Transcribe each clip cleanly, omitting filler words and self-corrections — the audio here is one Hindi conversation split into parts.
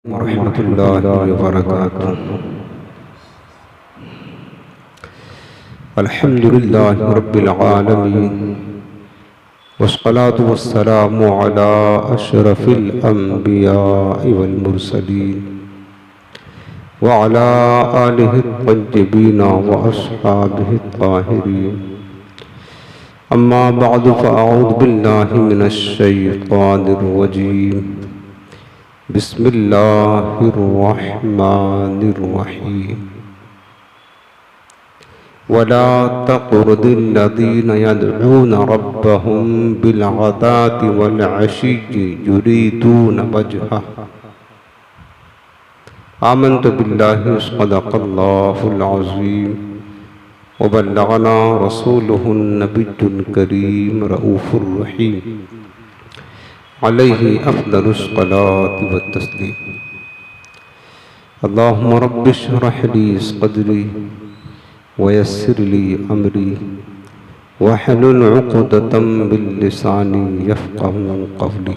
वरहमतुल्लाहि वबरकातुहू। अल्हम्दुलिल्लाहि रब्बिल आलमीन वस्सलातु वस्सलामु अला अशरफिल अंबियाइ वल मुरसलीन व अला आलिहि त्तय्यिबीन व अस्हाबिहि त्ताहिरीन। अम्मा बअदु फ़अऊज़ु बिल्लाहि मिनश शैतानिर रजीम। बिस्मिल्लाहिर्रहमानिर्रहीम। वला तक़ुरुदिल्लज़ीना यदऊना रब्बहुम बिलग़दाति वल अशिय्यि युरीदूना वजहह। आमन्तु बिल्लाहि सदक़ल्लाहुल अज़ीम व बल्लग़ना रसूलुहुन नबियुल करीम रऊफ़ुर रहीम अलैहि अफ़्ज़लुस सलाति व तस्लीम। अल्लाहुम्मा रब्बि इश्रह ली सद्री व यस्सिर ली अमरी वहलुल उक़दतम मिन लिसानी यफ़क़हू क़ौली।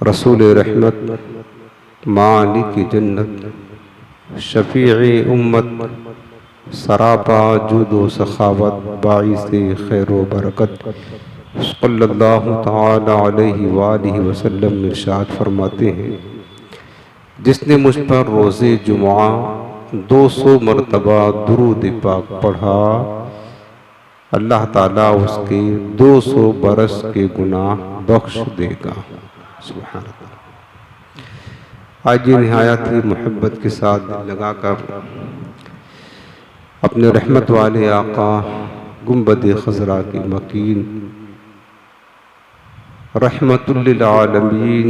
रसूल रहमत, मालिक जन्नत, शफ़ीए उम्मत, सरापा जुदो सखावत, बाइसे खैर व बरकत सल्लल्लाहु ताला अलैहि वालिहि वसल्लम इरशाद फरमाते हैं, जिसने मुझ पर रोज़े जुमा 200 मरतबा दुरूद पाक पढ़ा, अल्लाह ताला उसके 200 बरस के गुनाह बख्श देगा। सुभान अल्लाह। आज निहायत ही मोहब्बत के साथ दिल लगाकर अपने रहमत वाले आका गुंबद खज़रा की मकीन रहमतुल लिल आलमीन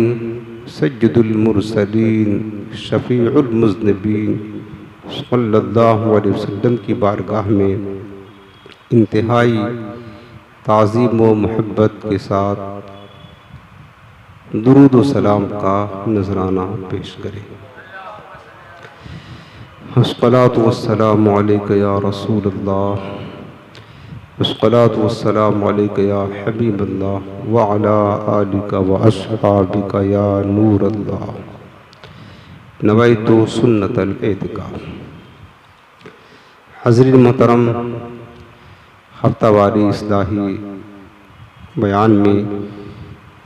सय्यदुल मुरसलीन शफ़ीउल मुज़निबीन सल्लल्लाहु अलैहि वसल्लम की बारगाह में इंतहाई ताज़ीम व मोहब्बत के साथ दुरूद व सलाम का नजराना पेश करें। अस्सलातु वस्सलामु अलैका या रसूलल्लाह, अस्सलातु वस्सलामु अलैका या हबीबल्लाह व अला आलिका व अस्हाबिका या नूरल्लाह। नवैतु सुन्नतल एतिकाफ़। हज़रीन मोहतरम, हफ्तावारी इस्लाही बयान में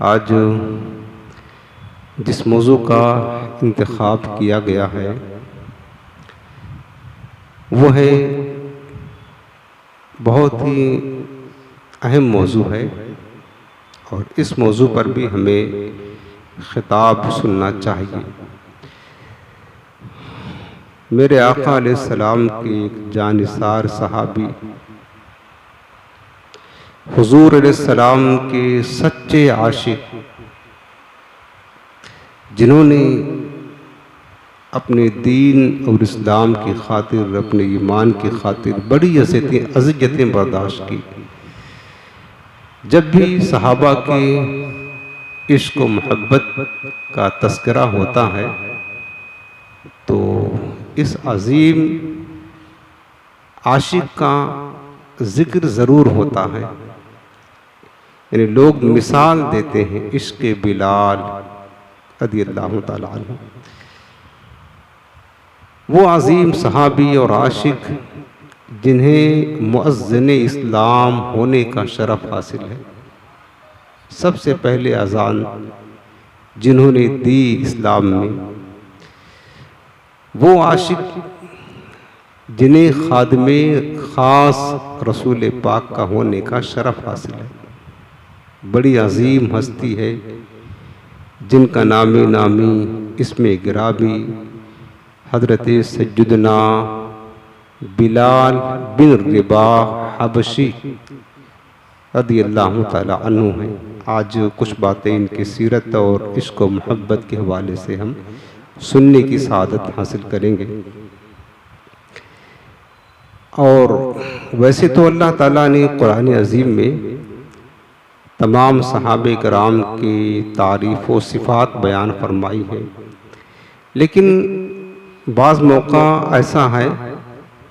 आज जिस मौजू का इंतखाब किया गया है वो है बहुत ही अहम मौजू है और इस मौजू पर भी हमें खिताब सुनना चाहिए। मेरे आका अलैहिस्सलाम के एक जानिसार सहाबी, हुजूर अलैहिस्सलाम के सच्चे आशिक, जिन्होंने अपने दीन और इस्लाम की खातिर, अपने ईमान की खातिर बड़ी अज़ियतें बर्दाश्त की। जब भी सहाबा के इश्क व मोहब्बत का तस्करा होता है तो इस अजीम आशिक का जिक्र ज़रूर होता है। यानी लोग मिसाल देते हैं इश्क बिलाल रज़ियल्लाहु ताला अन्हु। वो अजीम सहाबी और आशिक जिन्हें मुअज़्ज़िन इस्लाम होने का शरफ़ हासिल है, सबसे पहले अज़ान जिन्होंने दी इस्लाम में, वो आशिक जिन्हें खादमे ख़ास रसूल पाक का होने का शरफ़ हासिल है। बड़ी अजीम हस्ती है जिनका नामी नामी इसमें गिराबी हज़रत सय्यदना बिलाल बिन रबाह हबशी रज़ियल्लाहु ताला अन्हु हैं। आज कुछ बातें इनकी सीरत और इश्क व मोहब्बत के हवाले से हम सुनने की सआदत हासिल करेंगे। और वैसे तो अल्लाह ताला ने कुरान अज़ीम में तमाम सहाबे कराम की तारीफ़ व सिफ़ात बयान फरमाई है, लेकिन बाज़ मौका ऐसा है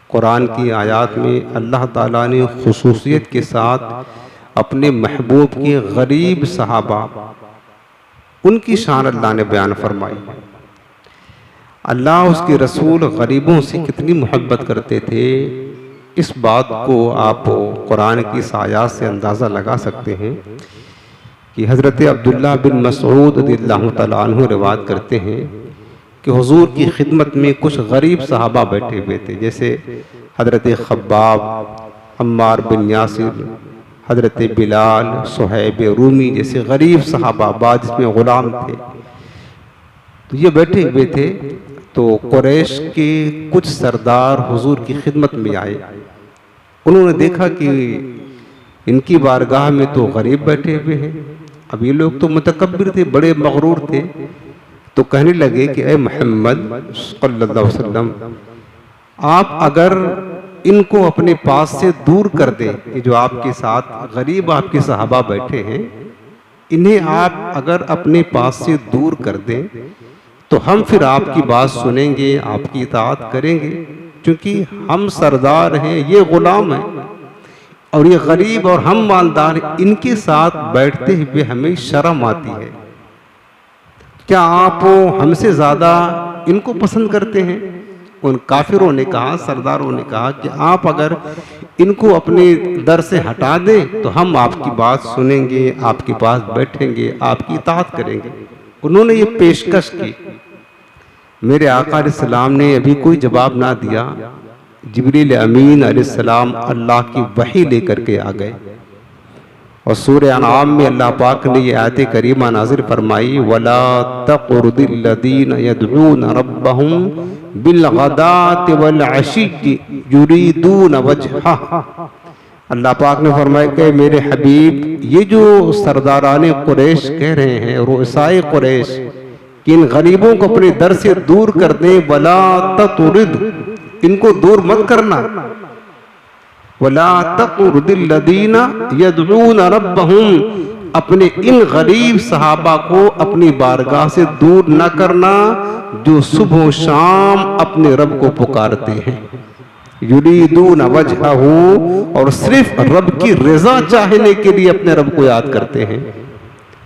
कुरान की आयत में अल्लाह ताला ने खुसूसियत के साथ अपने महबूब के गरीब सहाबा उनकी शान अल्लाह ने बयान फरमाई। अल्लाह उसके रसूल गरीबों से कितनी मोहब्बत करते थे, इस बात को आप कुरान की इस आयत से अंदाज़ा लगा सकते हैं कि हज़रत अब्दुल्ला बिन मसऊद रज़ियल्लाहु तआला अन्हु रिवायत करते हैं कि हुजूर की खिदमत में कुछ गरीब सहाबा बैठे हुए थे, जैसे हज़रत खब्बाब, अम्मार बिन यासिर, हज़रत बिलाल, सुहैब रूमी जैसे गरीब सहाबा, बाद जिसमें ग़ुलाम थे, तो ये बैठे हुए थे। तो कुरैश के कुछ सरदार हुजूर की खिदमत में आए। उन्होंने देखा कि इनकी बारगाह में तो गरीब बैठे हुए हैं। अब ये लोग तो मुतकब्बिर थे, बड़े मगरूर थे, तो कहने लगे कि ए मोहम्मद सल्लल्लाहु अलैहि वसल्लम, आप अगर इनको अपने पास से दूर कर दें कि जो आपके साथ गरीब आपके सहाबा बैठे हैं, इन्हें आप अगर अपने पास से दूर कर दें तो हम फिर आपकी बात सुनेंगे, आपकी इताअत करेंगे, क्योंकि हम सरदार हैं, ये गुलाम हैं और ये गरीब और हम मालदार, इनके साथ बैठते हुए हमें शर्म आती है। क्या आप हमसे ज़्यादा इनको पसंद करते हैं? उन काफिरों ने कहा, सरदारों ने कहा कि आप अगर इनको अपने दर से हटा दें तो हम आपकी बात सुनेंगे, आपके पास बैठेंगे, आपकी इताअत करेंगे। उन्होंने ये पेशकश की। मेरे आका अलैहिस्सलाम ने अभी कोई जवाब ना दिया, जिब्रील अमीन अलैहिस्सलाम अल्लाह की वही लेकर के आ गए और सूरह अनआम में अल्लाह पाक ने ये आयत करीमा नाज़िल फरमाई, वला तक़ुरुदिल्लज़ीना यदऊना रब्बहुम बिलग़दाति वल अशी युरीदून वजहा। अल्लाह पाक ने फरमाया कि मेरे हबीब, ये जो सरदाराने कुरैश कह रहे हैं, रुसाए कुरैश, कि इन गरीबों को अपने दर से दूर कर दें, वला ततुरिद, इनको दूर मत करना, वला तक़ुरुदिल्लज़ीना यदऊना रब्बहुम, अपने इन गरीब सहाबा को अपनी बारगाह से दूर न करना जो सुबह शाम अपने रब को पुकारते हैं, युरीदून वजहहू, और सिर्फ रब की रजा चाहने के लिए अपने रब को याद करते हैं।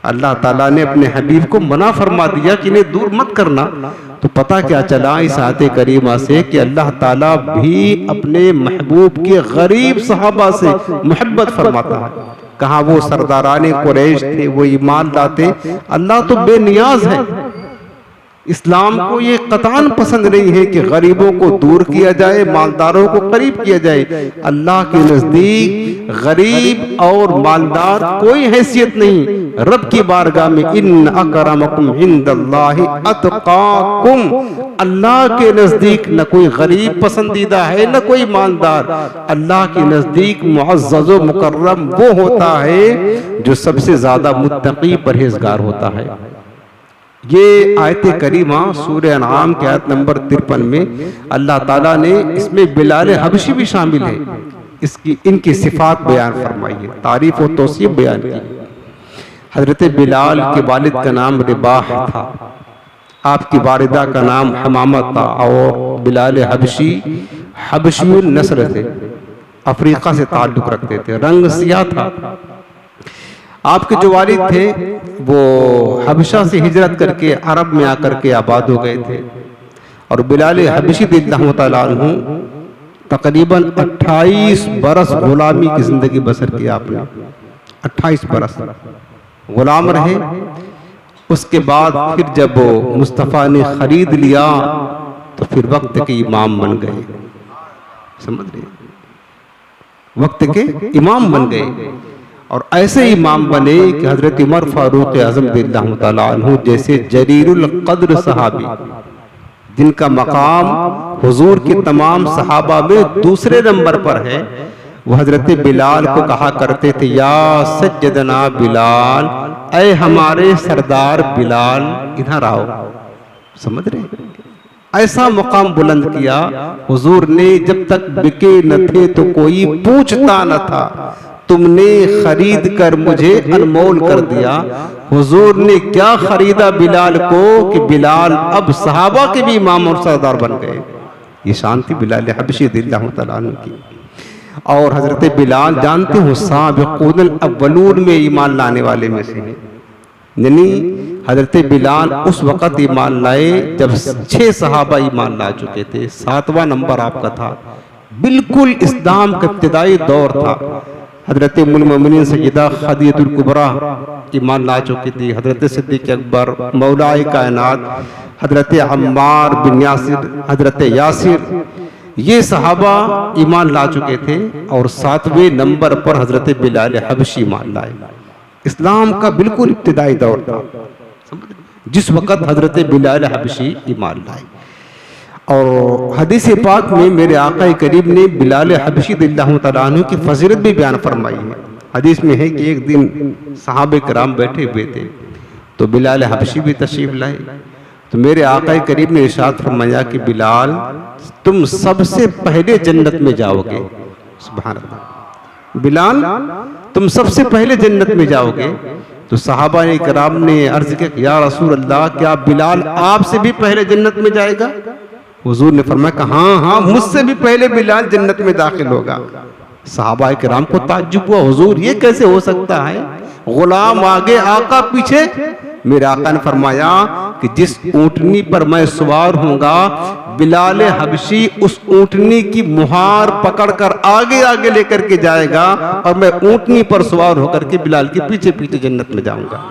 अल्लाह ताला ने अपने हबीब को मना फरमा दिया कि इन्हें दूर मत करना। तो पता क्या चला इस आयत करीमा से कि अल्लाह ताला भी अपने महबूब के गरीब सहाबा से मोहब्बत फरमाता है। कहाँ वो सरदाराने कुरैश थे, वो ईमान लाते, अल्लाह तो बेनियाज है। इस्लाम को ये कतान पसंद नहीं है कि गरीबों को दूर किया जाए, मालदारों को करीब किया जाए। अल्लाह के नजदीक गरीब और मालदार कोई हैसियत नहीं। रब की बारगाह में इन्न अकरमकुम इंदल्लाहि अतकाकुम, अल्लाह के नजदीक न कोई गरीब पसंदीदा है न कोई मालदार। अल्लाह के नजदीक मुअज़्ज़ज़ व मुकर्रम वो होता है जो सबसे ज्यादा मुत्तकी परहेजगार होता है। ये आयत करीमा सूरह अनआम के आयत नंबर 53 में अल्लाह ताला ने इसमें बिलाल हबशी भी शामिल है, इसकी इनकी सिफात बयान फरमाई है, तारीफ और तौसीफ बयान की। हजरत बिलाल के वालिद का नाम रिबाह था, आपकी वालिदा का नाम हमामा था, और बिलाल हबशी हबशी नस्ल थे, अफ्रीका से ताल्लुक रखते थे, रंग सियाह था। आपके जो वालिद थे वो हबशा से हिजरत करके अरब में आकर के आबाद हो गए थे, और बिलाल हबशी रज़ियल्लाहु तआला अन्हु तकरीबन 28 बरस गुलामी की जिंदगी बसर की आपने, 28 बरस गुलाम रहे। उसके बाद फिर जब मुस्तफ़ा ने खरीद लिया तो फिर वक्त के इमाम बन गए, समझ रहे, वक्त के इमाम बन गए। और ऐसे इमाम बने कि हजरत उमर फारूक आज़म रज़ियल्लाहु तआला अन्हु जैसे जरीरुल कद्र सहाबी, जिनका मकाम हुजूर के तमाम सहाबा में दूसरे नंबर पर है, वो हजरत बिलाल को कहा करते थे, या सज्जदना बिलाल, ऐ हमारे सरदार बिलाल इधर आओ। समझ रहे, ऐसा मकाम बुलंद किया हुजूर ने। जब तक बिके न थे तो कोई पूछता न था, तुमने खरीद कर मुझे अनमोल कर दिया। हुजूर ने क्या खरीदा बिलाल को कि बिलाल अब सहाबा के भी इमाम और सरदार बन गए। ये शांति बिलाल हबशी रज़ियल्लाहु तआला अन्हु की। और हजरत बिलाल जानते हो साबिक़ून अव्वलून में ईमान लाने वाले में से हैं, यानी हजरत बिलाल उस वक़्त ईमान लाए जब 6 सहाबा ईमान ला चुके थे, 7वां नंबर आपका था। बिल्कुल इस्लाम का इब्तिदाई दौर था। हजरत उम्मुल मोमिनीन सय्यदा खदीजतुल कुबरा ईमान ला चुकी थी, हजरत सिद्दीक़ अकबर, मौलाए कायनात हजरत अम्मार बिन यासिर, हजरत यासिर, ये सहाबा ईमान ला चुके थे। और 7वें नंबर पर हजरत बिलाल हबशी ईमान लाए। इस्लाम का बिल्कुल इब्तिदाई दौर था जिस वक़्त हजरत बिलाल हबशी ईमान लाए। और हदीस पाक में मेरे आका करीम ने बिलाल हबशी रज़ियल्लाहु तआला अन्हु की फजीलत भी बयान फरमाई है। हदीस में है कि एक दिन सहाबे कराम बैठे हुए थे तो बिलाल हबशी भी तशरीफ लाए। तो मेरे आका करीम ने इरशाद फरमाया कि बिलाल तुम सबसे पहले जन्नत में जाओगे। सुभान अल्लाह, बिलाल तुम सबसे पहले जन्नत में जाओगे। तो सहाबा कराम ने अर्ज किया, या रसूल अल्लाह, क्या बिलाल आपसे भी पहले जन्नत में जाएगा? हुजूर ने फरमाया कि हाँ हाँ, मुझसे भी पहले बिलाल जन्नत में दाखिल होगा। सहाबा कराम को ताज्जुब हुआ, हुजूर ये कैसे हो सकता है? गुलाम आगे आका पीछे। मेरे आका ने फरमाया कि जिस ऊंटनी पर मैं सवार होऊंगा, बिलाल हबशी उस ऊंटनी की मुहार पकड़कर आगे आगे लेकर के जाएगा और मैं ऊंटनी पर सवार होकर के बिलाल के पीछे पीछे जन्नत में जाऊंगा।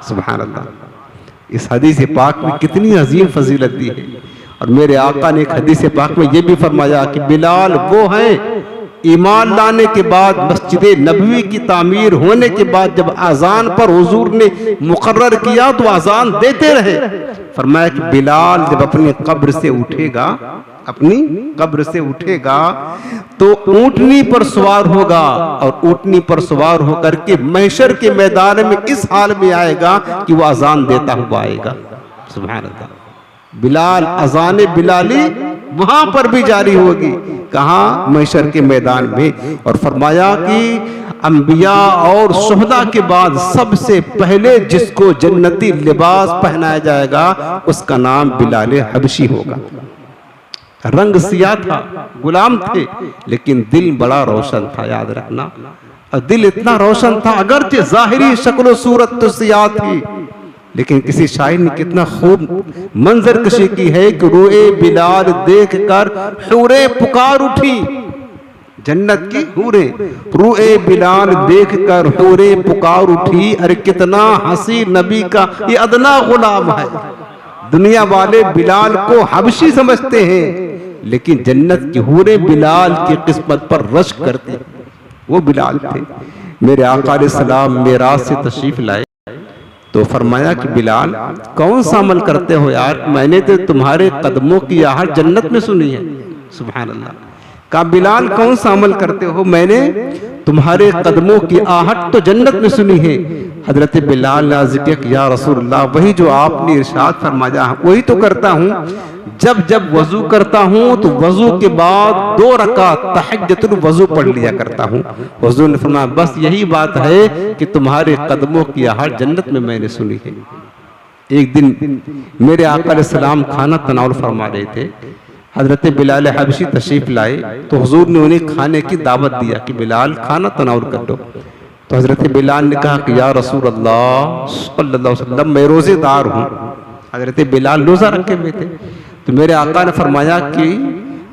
सुभान अल्लाह। इस हदीस पाक में कितनी अजीम फजीलत दी है। और मेरे आका ने एक हदीस पाक में यह भी फरमाया कि बिलाल वो है, ईमान लाने के बाद मस्जिद नबवी की तामीर होने के बाद जब अजान पर हुजूर ने मुकर्रर किया तो अजान देते रहे। फरमाया कि बिलाल जब अपनी कब्र से उठेगा, अपनी कब्र से उठेगा तो ऊंटनी पर सवार होगा और ऊंटनी पर सवार होकर के महशर के मैदान में इस हाल में आएगा कि वो अजान देता हुआ आएगा। सुभान अल्लाह। बिलाल अजान बिलाली वहां पर भी जारी होगी। कहाँ? महशर के मैदान में। और फरमाया कि अंबिया और शुहदा के बाद सबसे पहले जिसको जन्नती लिबास पहनाया जाएगा उसका नाम बिलाल हबशी होगा। रंग सिया था, गुलाम थे, लेकिन दिल बड़ा रोशन था, याद रखना। और दिल इतना रोशन था, अगरचे जाहिरी शक्ल सूरत तो सिया थी, लेकिन किसी शायर ने कितना खूब मंजर कशी की है कि रोए बिलाल देख कर हूरे पुकार उठी। जन्नत की हूरे, रोए बिलाल देख कर हूरे पुकार उठी। अरे कितना हंसी नबी का ये अदना गुलाम है। दुनिया वाले बिलाल को हबशी समझते हैं, लेकिन जन्नत की हूरे बिलाल की किस्मत पर रश करती, वो बिलाल थे। मेरे आका अलैहि सलाम मेराज से तशरीफ लाए तो फरमाया कि बिलाल कौन सा अमल करते हो यार? मैंने तो तुम्हारे कदमों की आहट जन्नत में सुनी है। सुभान अल्लाह। कहा बिलाल कौन सा अमल करते हो? मैंने तुम्हारे कदमों की आहट तो जन्नत में सुनी है। हजरत बिलाल ने अर्ज़ किया कि या रसूलल्लाह, वही जो आपने इरशाद फरमाया वही तो करता हूँ। जब जब वजू करता हूँ तो वजू के बाद 2 रकात तहज्जुदुल वजू पढ़ लिया करता हूँ। हुजूर ने फरमाया बस यही बात है कि तुम्हारे कदमों की आहट जन्नत में मैंने सुनी है। एक दिन मेरे आका अलैहि सलाम खाना तनावुल फरमा रहे थे। हजरत बिलाल हबशी तशरीफ लाए तो हुजूर ने उन्हें खाने की दावत दिया कि बिलाल खाना तनावुल कर लो। तो हजरत बिलाल ने कहा कि या रसूल अल्लाह सल्लल्लाहु अलैहि वसल्लम, मैं रोजेदार हूँ। हजरत बिलाल रोजा रखे हुए थे। तो मेरे आका ने फरमाया कि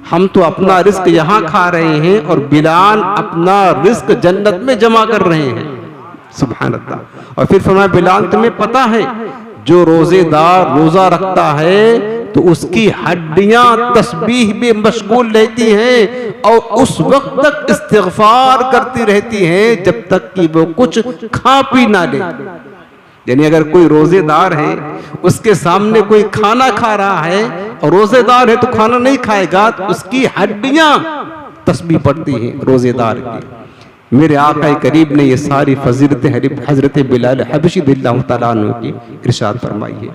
हम तो अपना रिस्क यहाँ खा रहे हैं और बिलाल अपना रिस्क जन्नत में जमा कर रहे हैं। सुभान अल्लाह। और फिर फरमाया बिलाल तुम्हें पता है जो रोजेदार रोजा रखता है तो उसकी हड्डियां तस्बीह में मशगूल रहती हैं और उस वक्त तक इस्तिग़फ़ार करती रहती हैं जब तक कि वो कुछ खा पी ना ले। यानी अगर कोई रोजेदार है, उसके सामने कोई खाना खा रहा है और रोजेदार है तो खाना नहीं खाएगा, तो उसकी हड्डियां तस्बीह पड़ती हैं रोजेदार की। मेरे आका करीब ने ये सारी फजीलतें हजरत बिलाल हबशी रज़ियल्लाहु तआला अन्हु की इरशाद फरमाई है।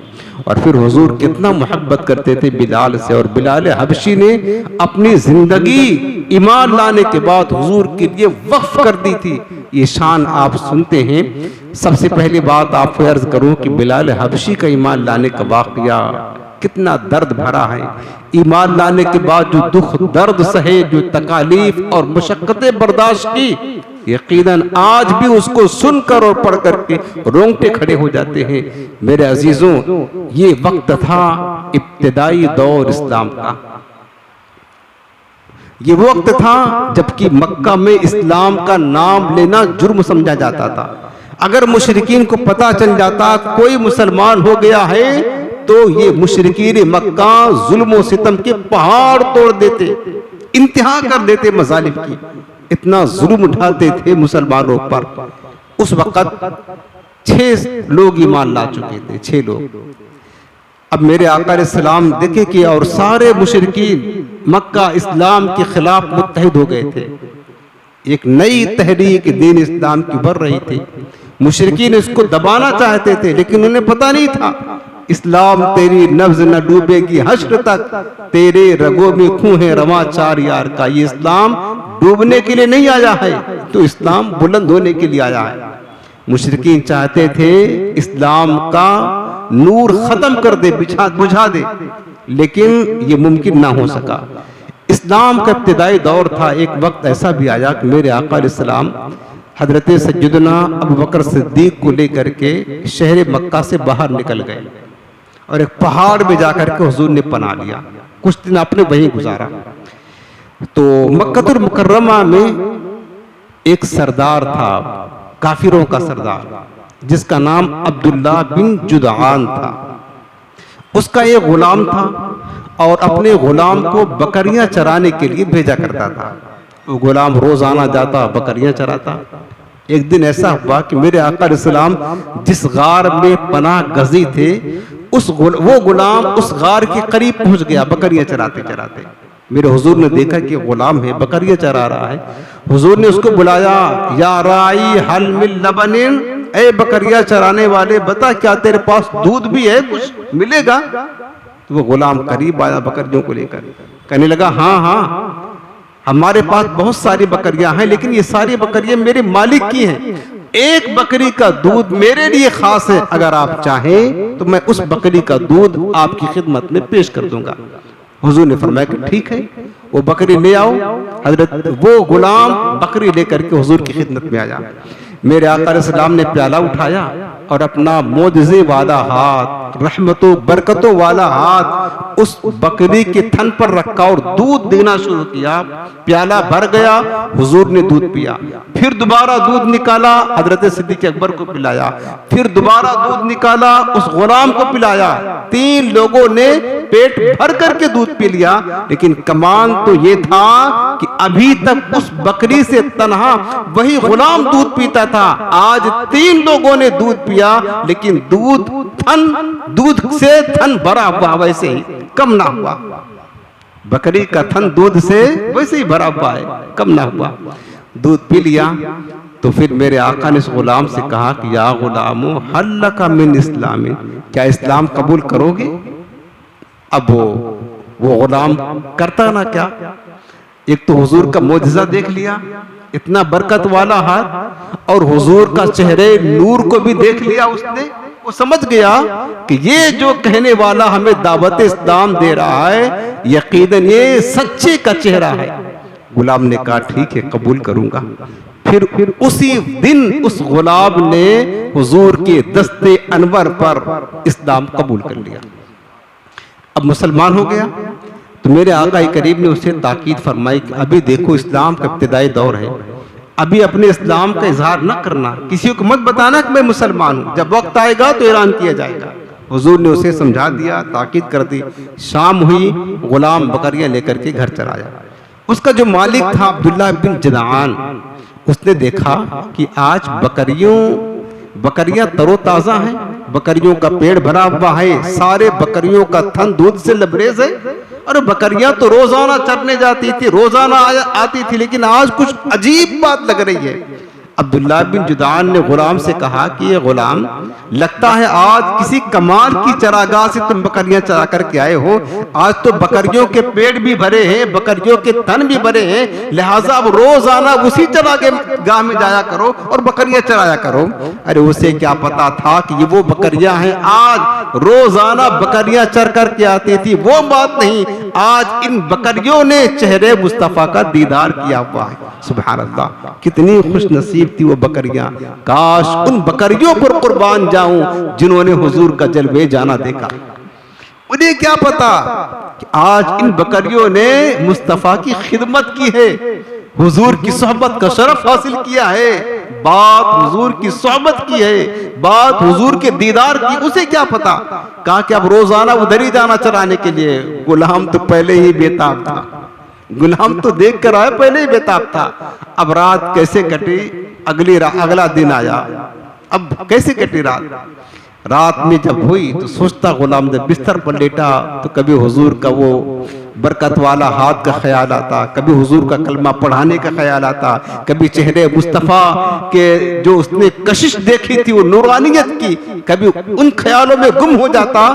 और फिर हुजूर कितना मोहब्बत करते थे बिलाल से। और बिलाल हबशी ने अपनी जिंदगी ईमान लाने के बाद हुजूर के लिए वक्फ कर दी थी। ये शान आप सुनते हैं। सबसे पहली बात आपको अर्ज करूं कि बिलाल हबशी का ईमान लाने का वाकया कितना दर्द भरा है। ईमान लाने के बाद जो दुख दर्द सहे, जो तकालीफ और मुशक्कतें बर्दाश्त की, यकीनन आज भी उसको सुनकर और पढ़ करके रोंगटे खड़े हो जाते हैं। मेरे अजीजों, ये वक्त था इब्तिदाई दौर इस्लाम का। ये वो वक्त था जबकि मक्का में इस्लाम का नाम लेना जुर्म समझा जाता था। अगर मुशरिकीन को पता चल जाता कोई मुसलमान हो गया है तो ये मुशरिकीन मक्का जुल्म और सितम के पहाड़ तोड़ देते, इंतहा कर देते मजालिम की। इतना जुल्म उठाते थे मुसलमानों पर। उस वक्त 6 लोग ईमान ला चुके थे, 6 लोग। अब मेरे आका अलैहिस्सलाम देखे कि और सारे मुशरिकीन मक्का इस्लाम के खिलाफ मुत्तहिद हो गए थे। एक नई तहरीक दीन इस्लाम की बढ़ रही थी। मुशरिकीन इसको दबाना चाहते थे, लेकिन उन्हें पता नहीं था इस्लाम तेरी नब्ज न डूबेगी हश्र तक, तेरे रगों में खून है रवा 4 यार का। ये इस्लाम डूबने के लिए नहीं आया है, तो इस्लाम बुलंद होने के लिए आया है। मुशरिकीन चाहते थे इस्लाम का नूर खत्म कर दे, बुझा दे, लेकिन ये मुमकिन ना हो सका। इस्लाम का इब्तिदाई दौर था। एक वक्त ऐसा भी आया कि मेरे आका अलैहिस्सलाम हजरत सैयदना अबू बकर सिद्दीक को लेकर के शहर मक्का से बाहर निकल गए और एक पहाड़ में जाकर के हुजूर ने पनाह लिया। कुछ दिन आपने वहीं गुजारा। तो मक्कतुल मुकर्रमा में एक सरदार था, काफिरों का सरदार, जिसका नाम अब्दुल्ला बिन जुदआन था। उसका एक गुलाम था और अपने गुलाम को बकरियां चराने के लिए भेजा करता था। वो गुलाम रोजाना जाता, बकरियां चराता। एक दिन ऐसा हुआ कि मेरे आका अलैहिस्सलाम जिस गार में पनाह गजी थे, वो गुलाम उस गार के करीब पहुंच गया बकरियां चराते चराते। मेरे हुजूर ने देखा कि गुलाम है, बकरियां चरा रहा है। हुजूर ने उसको बुलाया, या राई हल मिल लबनिन, ए बकरियां चराने वाले, बता क्या तेरे पास दूध भी है, कुछ मिलेगा? तो वो गुलाम करीब आया बकरियों को लेकर, कहने लगा, हाँ हाँ हमारे पास बहुत सारी बकरियां हैं, लेकिन ये सारी बकरियां मेरे मालिक की हैं। एक बकरी का दूध मेरे लिए खास है, अगर आप चाहें तो मैं उस बकरी का दूध आपकी खिदमत में पेश कर दूंगा। हुजूर ने फरमाया कि ठीक है, वो बकरी ले आओ। हजरत वो गुलाम बकरी लेकर के हुजूर की खिदमत में आया। मेरे आका अलैहिस्सलाम ने प्याला उठाया और अपना मोजज़े वाला हाथ, रहमतों बरकतों वाला हाथ उस बकरी के थन पर रखा और दूध देना शुरू किया। प्याला भर गया, हुजूर ने दूध पिया। फिर दोबारा दूध निकाला, हजरत सिद्दीक अकबर को पिलाया। फिर दोबारा दूध निकाला, उस गुलाम को पिलाया। 3 लोगों ने पेट भर करके दूध पी लिया। लेकिन कमाल तो ये था कि अभी तक उस बकरी से तन्हा वही गुलाम दूध पीता था। आज 3 लोगों ने दूध पिया, लेकिन दूध से थन भरा हुआ, वैसे ही कम ना हुआ। बकरी का थन दूध से वैसे ही भरा हुआ है, कम ना हुआ। दूध पी लिया तो फिर मेरे आका ने उस गुलाम से कहा कि या गुलामो हल लका मिन इस्लाम, क्या इस्लाम कबूल करोगे? अब वो गुलाम करता ना क्या, एक तो हुजूर का मोजज़ा देख लिया, इतना बरकत वाला हाथ, और हुजूर का चेहरे नूर को भी देख लिया उसने। वो समझ गया कि ये जो कहने वाला हमें दावत इस्लाम दे रहा है, यकीनन ये सच्चे का चेहरा है। गुलाम ने कहा ठीक है, कबूल करूंगा। फिर उसी दिन उस गुलाम ने हुजूर के दस्ते अनवर पर इस्लाम कबूल कर लिया, अब मुसलमान हो गया। तो मेरे आका करीम ने उसे ताकीद फरमाई कि अभी देखो इस्लाम का इब्तिदाई दौर है, अभी अपने इस्लाम का इजहार न करना, किसी को मत बताना कि मैं मुसलमान हूँ, जब वक्त आएगा तो ऐलान किया जाएगा। हुजूर ने उसे समझा दिया, ताकीद कर दी। शाम हुई, गुलाम बकरियां लेकर के घर चला आया। उसका जो मालिक था अब्दुल्ला बिन जुदआन, उसने देखा कि आज बकरियां तरोताजा हैं, बकरियों का पेड़ भरा हुआ है, सारे बकरियों का थन दूध से लबरेज है। और बकरियां तो रोजाना चरने जाती थी, रोजाना आती थी, लेकिन आज कुछ अजीब बात लग रही है। अब अब्दुल्ला बिन जुदान ने गुलाम से कहा कि ये गुलाम, लगता है आज किसी कमाल की चरागाह से तुम बकरियां चरा करके आए हो। आज तो बकरियों के पेट भी भरे हैं, बकरियों के तन भी भरे हैं, लिहाजा अब रोजाना उसी चरागाह में जाया करो और बकरियां चराया करो। अरे उसे क्या पता था कि ये वो बकरियां हैं आज रोजाना बकरियां चर करके आती थी। वो बात नहीं, आज इन बकरियों ने चेहरे मुस्तफा का दीदार किया हुआ है। सुभान अल्लाह, कितनी खुश नसीब थी वो बकरियां। काश उन बकरियों पर कुर्बान जाऊं जिन्होंने हुजूर का जलवे जाना देखा। उन्हें क्या पता कि आज इन बकरियों ने मुस्तफा की खिदमत की है, हुजूर की सोहबत का शरफ हासिल किया है, बात हुजूर की सोहबत की है, बात हुजूर के दीदार की। उसे क्या पता, कहा कि अब रोजाना उधर ही जाना चराने के लिए। गुलाम तो पहले ही बेताब था, गुलाम तो देख कर आया, पहले ही बेताब था। अब रात कैसे कटी, अगला दिन आया, अब कैसे कटी रात। रात में जब हुई तो सोचता गुलाम जब बिस्तर पर लेटा तो कभी हुजूर का वो बरकत वाला हाथ का ख्याल आता, कभी हुजूर का कलमा पढ़ाने का ख्याल आता, कभी चेहरे मुस्तफा के जो उसने कशिश देखी थी वो नूरानियत की, कभी उन ख्यालों में गुम हो जाता।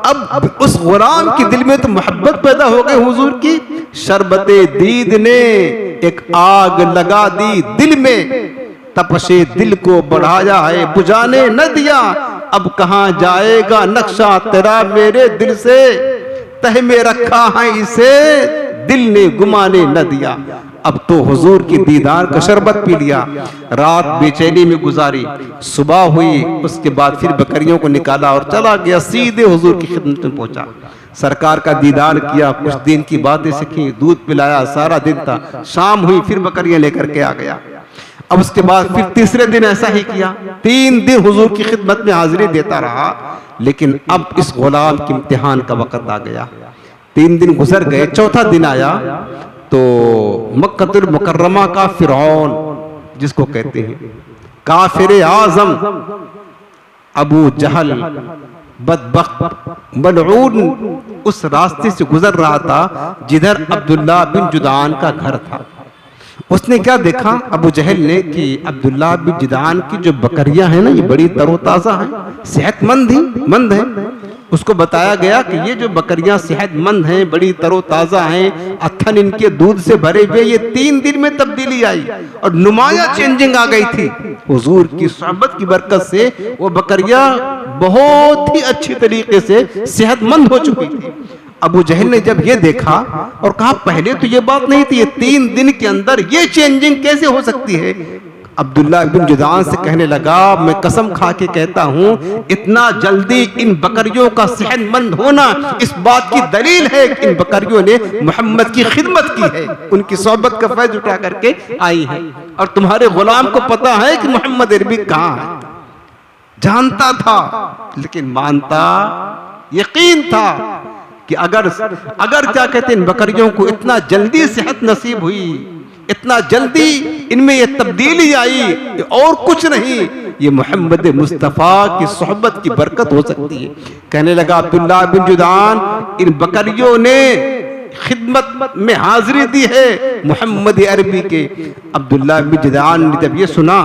अब उस गुलाम के दिल में तो मोहब्बत पैदा हो गई हुजूर की। शरबते दीद ने एक आग लगा दी दिल में, तपशे दिल को बढ़ाया है बुझाने न दिया। अब कहाँ जाएगा नक्शा तेरा मेरे दिल से, तह में रखा है इसे दिल ने गुमाने न दिया। अब तो हुजूर की दीदार का शरबत पी लिया, रात बेचैनी में गुजारी, सुबह हुई, उसके बाद फिर बकरियों को निकाला और चला गया, सीधे हुजूर की खिदमत में पहुंचा। सरकार का दीदार किया, कुछ दिन की बातें सीखी, दूध पिलाया, सारा दिन था। शाम हुई, फिर बकरियां लेकर के आ गया। अब उसके बाद फिर तीसरे दिन ऐसा ही किया, 3 दिन हुजूर की खिदमत में हाजिरी देता रहा। लेकिन अब इस गुलाम के इम्तिहान का वक्त आ गया। 3 दिन गुजर गए, चौथा दिन आया तो मक्कतुल मुकर्रमा का फिरौन, जिसको कहते हैं काफिर आजम अबू जहल बदबख्त मलऊन, उस रास्ते से गुजर रहा था जिधर अब्दुल्ला बिन जुदान का घर था। उसने क्या देखा अबू जहल ने कि अब्दुल्ला बिन जुदान की जो बकरियां हैं ना, ये बड़ी तरोताजा हैं, सेहतमंद हैं। उसको बताया गया कि ये जो बकरियां सेहतमंद हैं, बड़ी तरोताजा हैं, अथन इनके दूध से भरे हुए, ये 3 दिन में तब्दीली आई और नुमाया चेंजिंग आ गई थी। हुजूर की सोहबत की बरकत से वो बकरियां बहुत ही अच्छी तरीके से सेहतमंद हो चुकी थी। अबू जहल ने जब ये देखा और कहा पहले तो ये बात नहीं थी, ये 3 दिन के अंदर ये चेंजिंग कैसे हो सकती है। अब्दुल्ला बिन जुदान से कहने लगा, मैं कसम खा के कहता हूँ, इतना जल्दी इन बकरियों का सेहतमंद होना इस बात की दलील है कि इन बकरियों ने मोहम्मद की खिदमत की है, उनकी सोहबत का फैज उठा करके आई है। और तुम्हारे गुलाम को पता है कि मोहम्मद अरबी कहाँ है, जानता था लेकिन मानता, यकीन था कि अगर क्या कहते हैं, इन बकरियों को इतना जल्दी सेहत नसीब हुई, इतना जल्दी इनमें ये तब्दीली आई, और कुछ नहीं, ये मोहम्मद मुस्तफ़ा की सोहबत की बरकत हो सकती है। कहने लगा अब्दुल्ला बिन जुदान, इन बकरियों ने खिदमत में हाजिरी दी है मोहम्मद अरबी के। अब्दुल्ला बिन जुदान ने जब ये सुना,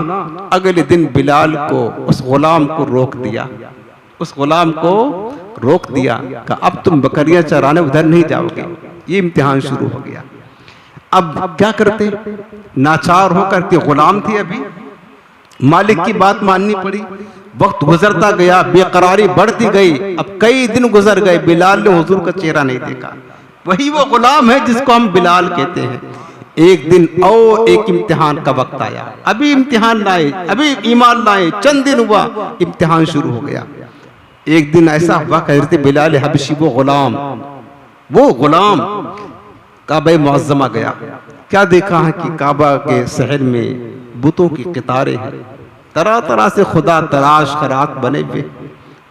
अगले दिन बिलाल को, उस गुलाम को रोक दिया, उस गुलाम को रोक दिया कि अब तुम बकरियां चराने उधर नहीं जाओगे। ये इम्तिहान शुरू हो गया। अब क्या करते, नाचार होकर के गुलाम थे, अभी मालिक की बात माननी पड़ी। वक्त गुजरता गया, बेकरारी बढ़ती गई। अब कई दिन गुजर गए, बिलाल ने हुजूर का चेहरा नहीं देखा। वही वो गुलाम है जिसको हम बिलाल कहते हैं। एक दिन और एक इम्तिहान का वक्त आया, अभी इम्तिहान लाए, अभी ईमान लाए, चंद दिन हुआ, इम्तिहान शुरू हो गया। एक दिन ऐसा हुआ, कहते बिलाल हबशी वो गुलाम काबा मुअज़्ज़मा गया। क्या देखा है कि काबा के शहर में बुतों की कतारें हैं, तरह तरह से खुदा तराश खरात बने हुए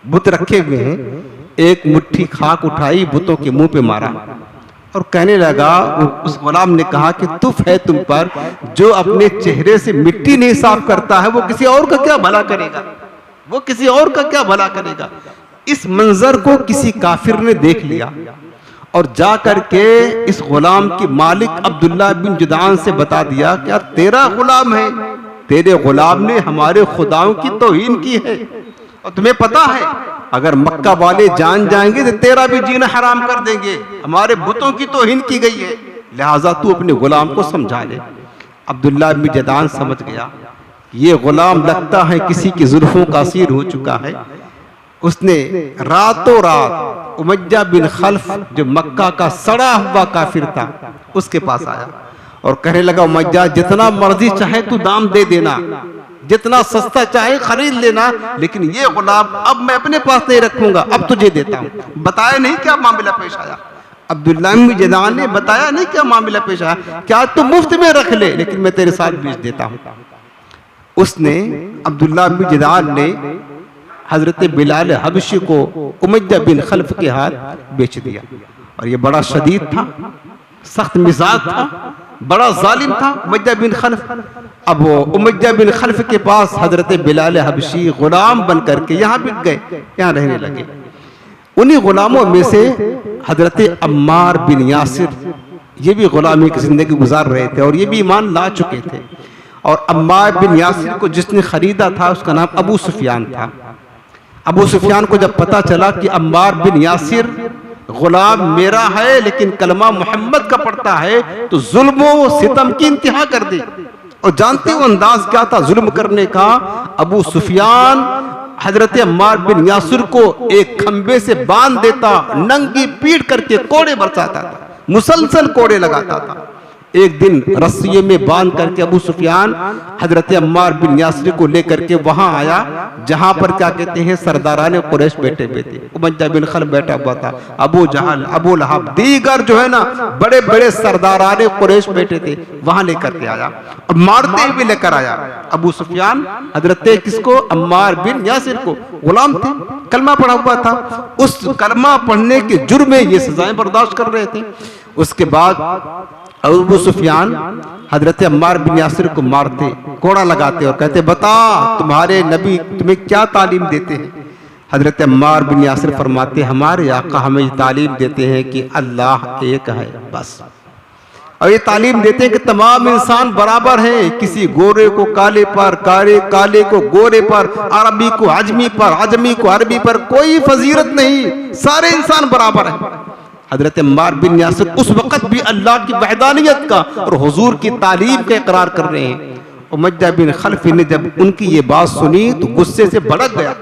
बुत रखे हुए हैं। एक मुट्ठी खाक उठाई, बुतों के मुंह पे मारा और कहने लगा, उस गुलाम ने कहा कि तुफ है तुम पर, जो अपने चेहरे से मिट्टी नहीं साफ करता है वो किसी और का क्या भला करेगा, वो किसी और का क्या भला करेगा। इस मंजर को किसी काफिर ने देख लिया और जा करके इस गुलाम के मालिक अब्दुल्ला बिन जुदान से बता दिया, क्या तेरा गुलाम है, तेरे गुलाम ने हमारे खुदाओं की तौहीन की है। और तुम्हें पता है अगर मक्का वाले जान जाएंगे तो तेरा भी जीना हराम कर देंगे, हमारे बुतों की तौहीन की गई है, लिहाजा तू अपने गुलाम को समझा ले। अब्दुल्लाह बिन जदान समझ गया ये गुलाम लगता है किसी की जुल्फों का असीर हो चुका है। उसने रातों रात उमय्या बिन खल्फ जो मक्का का सड़ा हुआ काफिर था उसके पास आया और कहने लगा, उमय्या जितना मर्जी चाहे तू दाम दे देना, जितना सस्ता चाहे खरीद लेना, लेकिन ये गुलाम अब मैं अपने पास नहीं रखूंगा, अब तुझे देता हूं। बताया नहीं क्या मामला पेश आया। अब्दुल्लाह बिन जदान ने बताया नहीं क्या मामला पेश आया, क्या तू मुफ्त में रख ले लेकिन मैं तेरे साथ बेच देता हूं। उसने अब्दुल्लाह बिन जदान ने हजरत बिलाल हबशी को उमय्या बिन खल्फ के हाथ बेच दिया। और ये बड़ा शदीद था, सख्त मिजाज था, बड़ा जालिम था उमय्या बिन खल्फ। अब वो उमय्या बिन खल्फ के पास हजरत बिलाल हबशी गुलाम बन करके यहाँ बिक गए, यहाँ रहने लगे। उन्हीं गुलामों में से हजरत अम्मार बिन यासिर, ये भी गुलामी की जिंदगी गुजार रहे थे और ये भी ईमान ला चुके थे। और अम्मार बिन यासिर को जिसने खरीदा था उसका नाम अबू सुफियान था। अबू सुफियान को जब पता चला कि अम्मार बिन यासिर गुलाम मेरा है लेकिन कलमा मोहम्मद का पढ़ता है, तो जुल्म व सितम की इंतहा कर दी। और जानते हो अंदाज क्या था जुल्म करने का? अबू सुफियान हजरत अम्मार बिन यासिर को एक खंबे से बांध देता, नंगी पीट करके कोड़े बरसाता था, मुसलसल कोड़े लगाता था। एक दिन रस्सियों में बांध करके अबू सुफियान हजरत अम्मार बिन यासिर को लेकर के वहां आया जहां पर क्या कहते हैं सरदाराने कुरैश बैठे हुए थे। उमय्या बिन खल्फ बैठा हुआ था, अबू जहल, अबू लहब, दीगर जो है ना बड़े बड़े सरदाराने कुरैश बैठे थे, वहां लेकर के आया और मारते हुए लेकर आया। अबू सुफियान हजरत किसको? अम्मार बिन यासिर को। गुलाम थे, कलमा पढ़ा हुआ था, उस कलमा पढ़ने के जुर्म में ये सजाएं बर्दाश्त कर रहे थे। उसके बाद अबू सुफियान हजरत अम्मार बिन यासिर को मारते, कोड़ा लगाते और कहते, बता तुम्हारे नबी तुम्हें क्या तालीम देते हैं? हजरत अम्मार बिन यासिर फरमाते, हमारे आका हमें तालीम देते हैं कि अल्लाह एक है, बस। और ये तालीम देते हैं कि तमाम इंसान बराबर हैं, किसी गोरे को काले पर, काले को गोरे पर, अरबी को अजमी पर, अजमी को अरबी पर कोई फजीलत नहीं, सारे इंसान बराबर हैं। हजरत अम्मार बिन यासिर उस वक्त भी अल्लाह की वहदानियत का और हुजूर की तालीम का इकरार कर रहे हैं। उमय्या बिन खल्फ ने जब उनकी ये बात सुनी तो गुस्से से भड़क गया।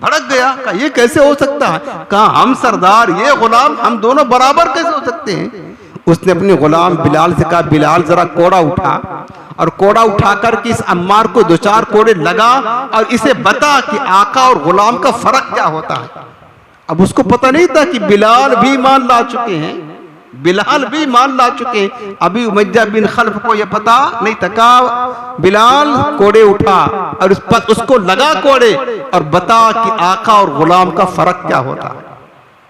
कहा ये कैसे हो सकता है? कहा हम सरदार, ये गुलाम, हम दोनों बराबर कैसे हो सकते हैं? उसने अपने गुलाम बिलाल से कहा, बिलाल जरा कोड़ा उठा, और कोड़ा उठाकर के इस अम्मार को दो चार कोड़े लगा और इसे बता कि आका और गुलाम का फर्क क्या होता है। अब उसको पता नहीं था कि बिलाल भी ईमान ला चुके हैं, बिलाल भी ईमान ला चुके हैं। अभी उमय्या बिन खल्फ को यह पता नहीं था। कहा बिलाल कोड़े उठा और उस पर उसको लगा कोड़े और बता कि आका और गुलाम का फर्क क्या होता है,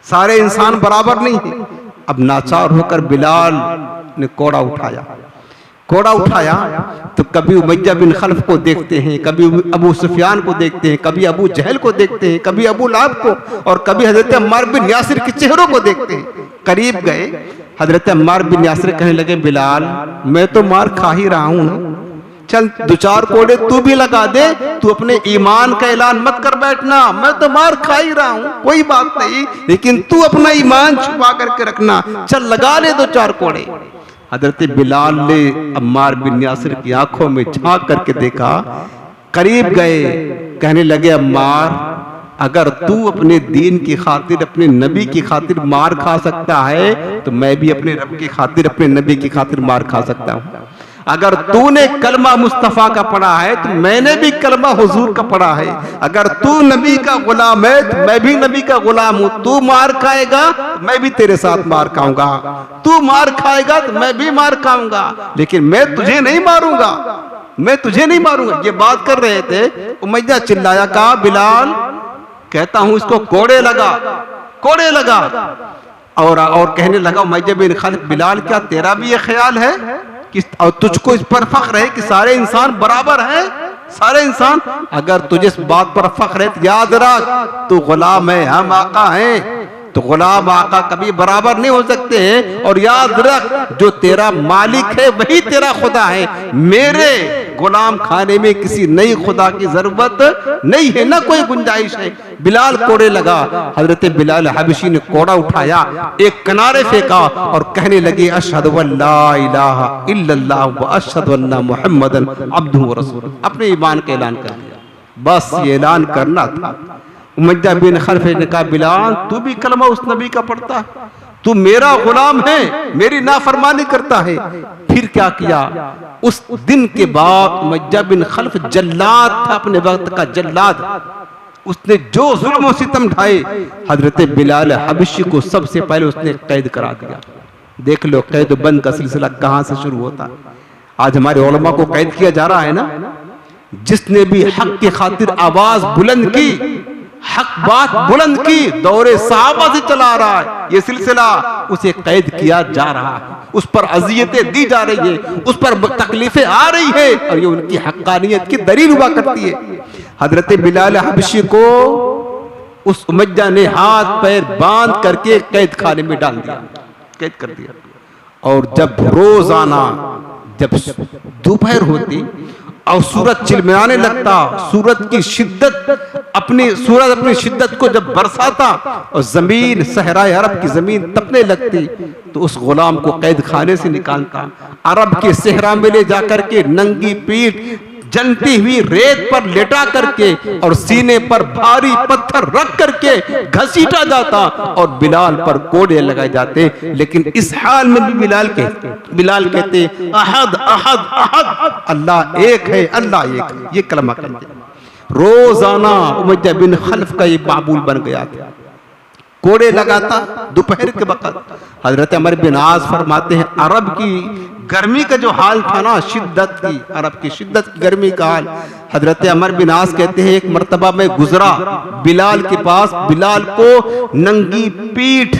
सारे इंसान बराबर नहीं है। अब नाचार होकर बिलाल ने कोड़ा उठाया तो कभी उमय्या बिन खल्फ को देखते हैं, कभी अबू सुफियान को देखते हैं, कभी अबू जहल को देखते हैं, कभी अबू लहब को, और कभी हजरत अम्मार बिन यासिर के चेहरों को देखते हैं। करीब गए, हजरत अम्मार बिन यासिर कहने लगे, बिलाल मैं तो मार खा ही रहा हूं ना, चल दो चार कोड़े तू भी लगा दे, तू अपने ईमान का ऐलान मत कर बैठना, मैं तो मार खा ही रहा हूं, कोई बात नहीं, लेकिन तू अपना ईमान छुपा करके रखना, चल लगा ले दो चार कोड़े। हजरत बिलाल ने अम्मार बिन यासिर की आंखों में झांक करके देखा, करीब गए, कहने लगे, अम्मार अगर तू अपने दीन की खातिर, अपने नबी की खातिर मार खा सकता है तो मैं भी अपने रब की खातिर, अपने नबी की खातिर मार खा सकता हूं। अगर तूने कलमा मुस्तफा का पढ़ा है तो मैंने भी कलमा हुजूर का पढ़ा है। अगर तू नबी का गुलाम है तो मैं भी नबी का गुलाम हूं। तू मार खाएगा तो मैं भी तेरे साथ मार खाऊंगा, तू मार खाएगा तो मैं भी मार खाऊंगा, लेकिन मैं तुझे नहीं मारूंगा, मैं तुझे नहीं मारूंगा। ये बात कर रहे थे, उमय्या चिल्लाया, कहा बिलाल कहता हूं इसको कोड़े लगा। और कहने लगा उमय्या बिन खल्फ, बिलाल क्या तेरा भी ये ख्याल है कि और तुझको इस पर फख्र है कि सारे इंसान बराबर हैं, सारे इंसान? अगर तुझे इस बात पर फख्र है तो याद रख तू गुलाम है, हम आका हैं, तो गुलाम आका कभी बराबर नहीं हो सकते हैं। और याद रख जो तेरा मालिक है वही तेरा खुदा है, मेरे गुलाम खाने में किसी नई खुदा की जरूरत नहीं है, ना कोई गुंजाइश है। बिलाल कोड़े लगा, हजरत बिलाल हबशी ने कोड़ा उठाया, एक किनारे फेंका और कहने लगे अशहदु अल्ला इलाहा इल्लल्लाह व अशहदु अन्ना मुहम्मदन अब्दुहु व रसूलुहु। अपने ईमान का ऐलान कर दिया, बस ये ऐलान करना था। उमय्या बिन खल्फ ने कहा बिलाल तू भी कलमा उस नबी का पढ़ता, तू मेरा गुलाम है, मेरी नाफरमानी करता है। फिर क्या किया, उस दिन के बाद उमय्या बिन खल्फ जल्लाद था, अपने वक्त का जल्लाद। उसने जो जुल्म और सितम ढाए, हजरत बिलाल हबशी को सबसे पहले उसने कैद करा दिया। देख लो कैद बंद का सिलसिला कहां से शुरू होता। आज हमारे उलमा को कैद किया जा रहा है ना। जिसने भी हक की खातिर आवाज बुलंद की, हक बात बुलंद की, दौरे सहाबा से चला आ रहा है ये सिलसिला, उसे कैद किया जा रहा है, उस पर अजियतें दी जा रही है, उस पर तकलीफें आ रही है, और ये उनकी हक्कानियत की दलील हुआ करती है। हजरत बिलाल हबशी को उस उमय्या ने हाथ पैर बांध करके कैद खाने में डाल दिया, कैद कर दिया। और जब रोजाना जब दोपहर होती और सूरज चिलमिलाने लगता, सूरज की शिद्दत अपनी शिद्दत को जब बरसाता और जमीन सहराए अरब की जमीन तपने लगती, तो उस गुलाम को कैद खाने से निकालता, अरब के सहरा में ले जाकर के नंगी पीठ जलती हुई रेत पर लेटा करके और सीने पर भारी पत्थर रख करके घसीटा जाता और बिलाल पर कोड़े लगाए जाते। लेकिन इस हाल में भी बिलाल कहते अहद अहद अहद, अल्लाह एक है, अल्लाह एक है, ये कलमा कहते। रोजाना उमय्या बिन खल्फ का ये मामूल बन गया था, कोड़े लगाता दोपहर के वक्त। हजरत अमर बिन आस फरमाते हैं अरब की गर्मी का जो हाल था ना, शिद्दत की, अरब की शिद्दत की गर्मी का हाल, हजरत अमर बिन आस कहते हैं एक मर्तबा में गुजरा बिलाल के पास, बिलाल को नंगी पीठ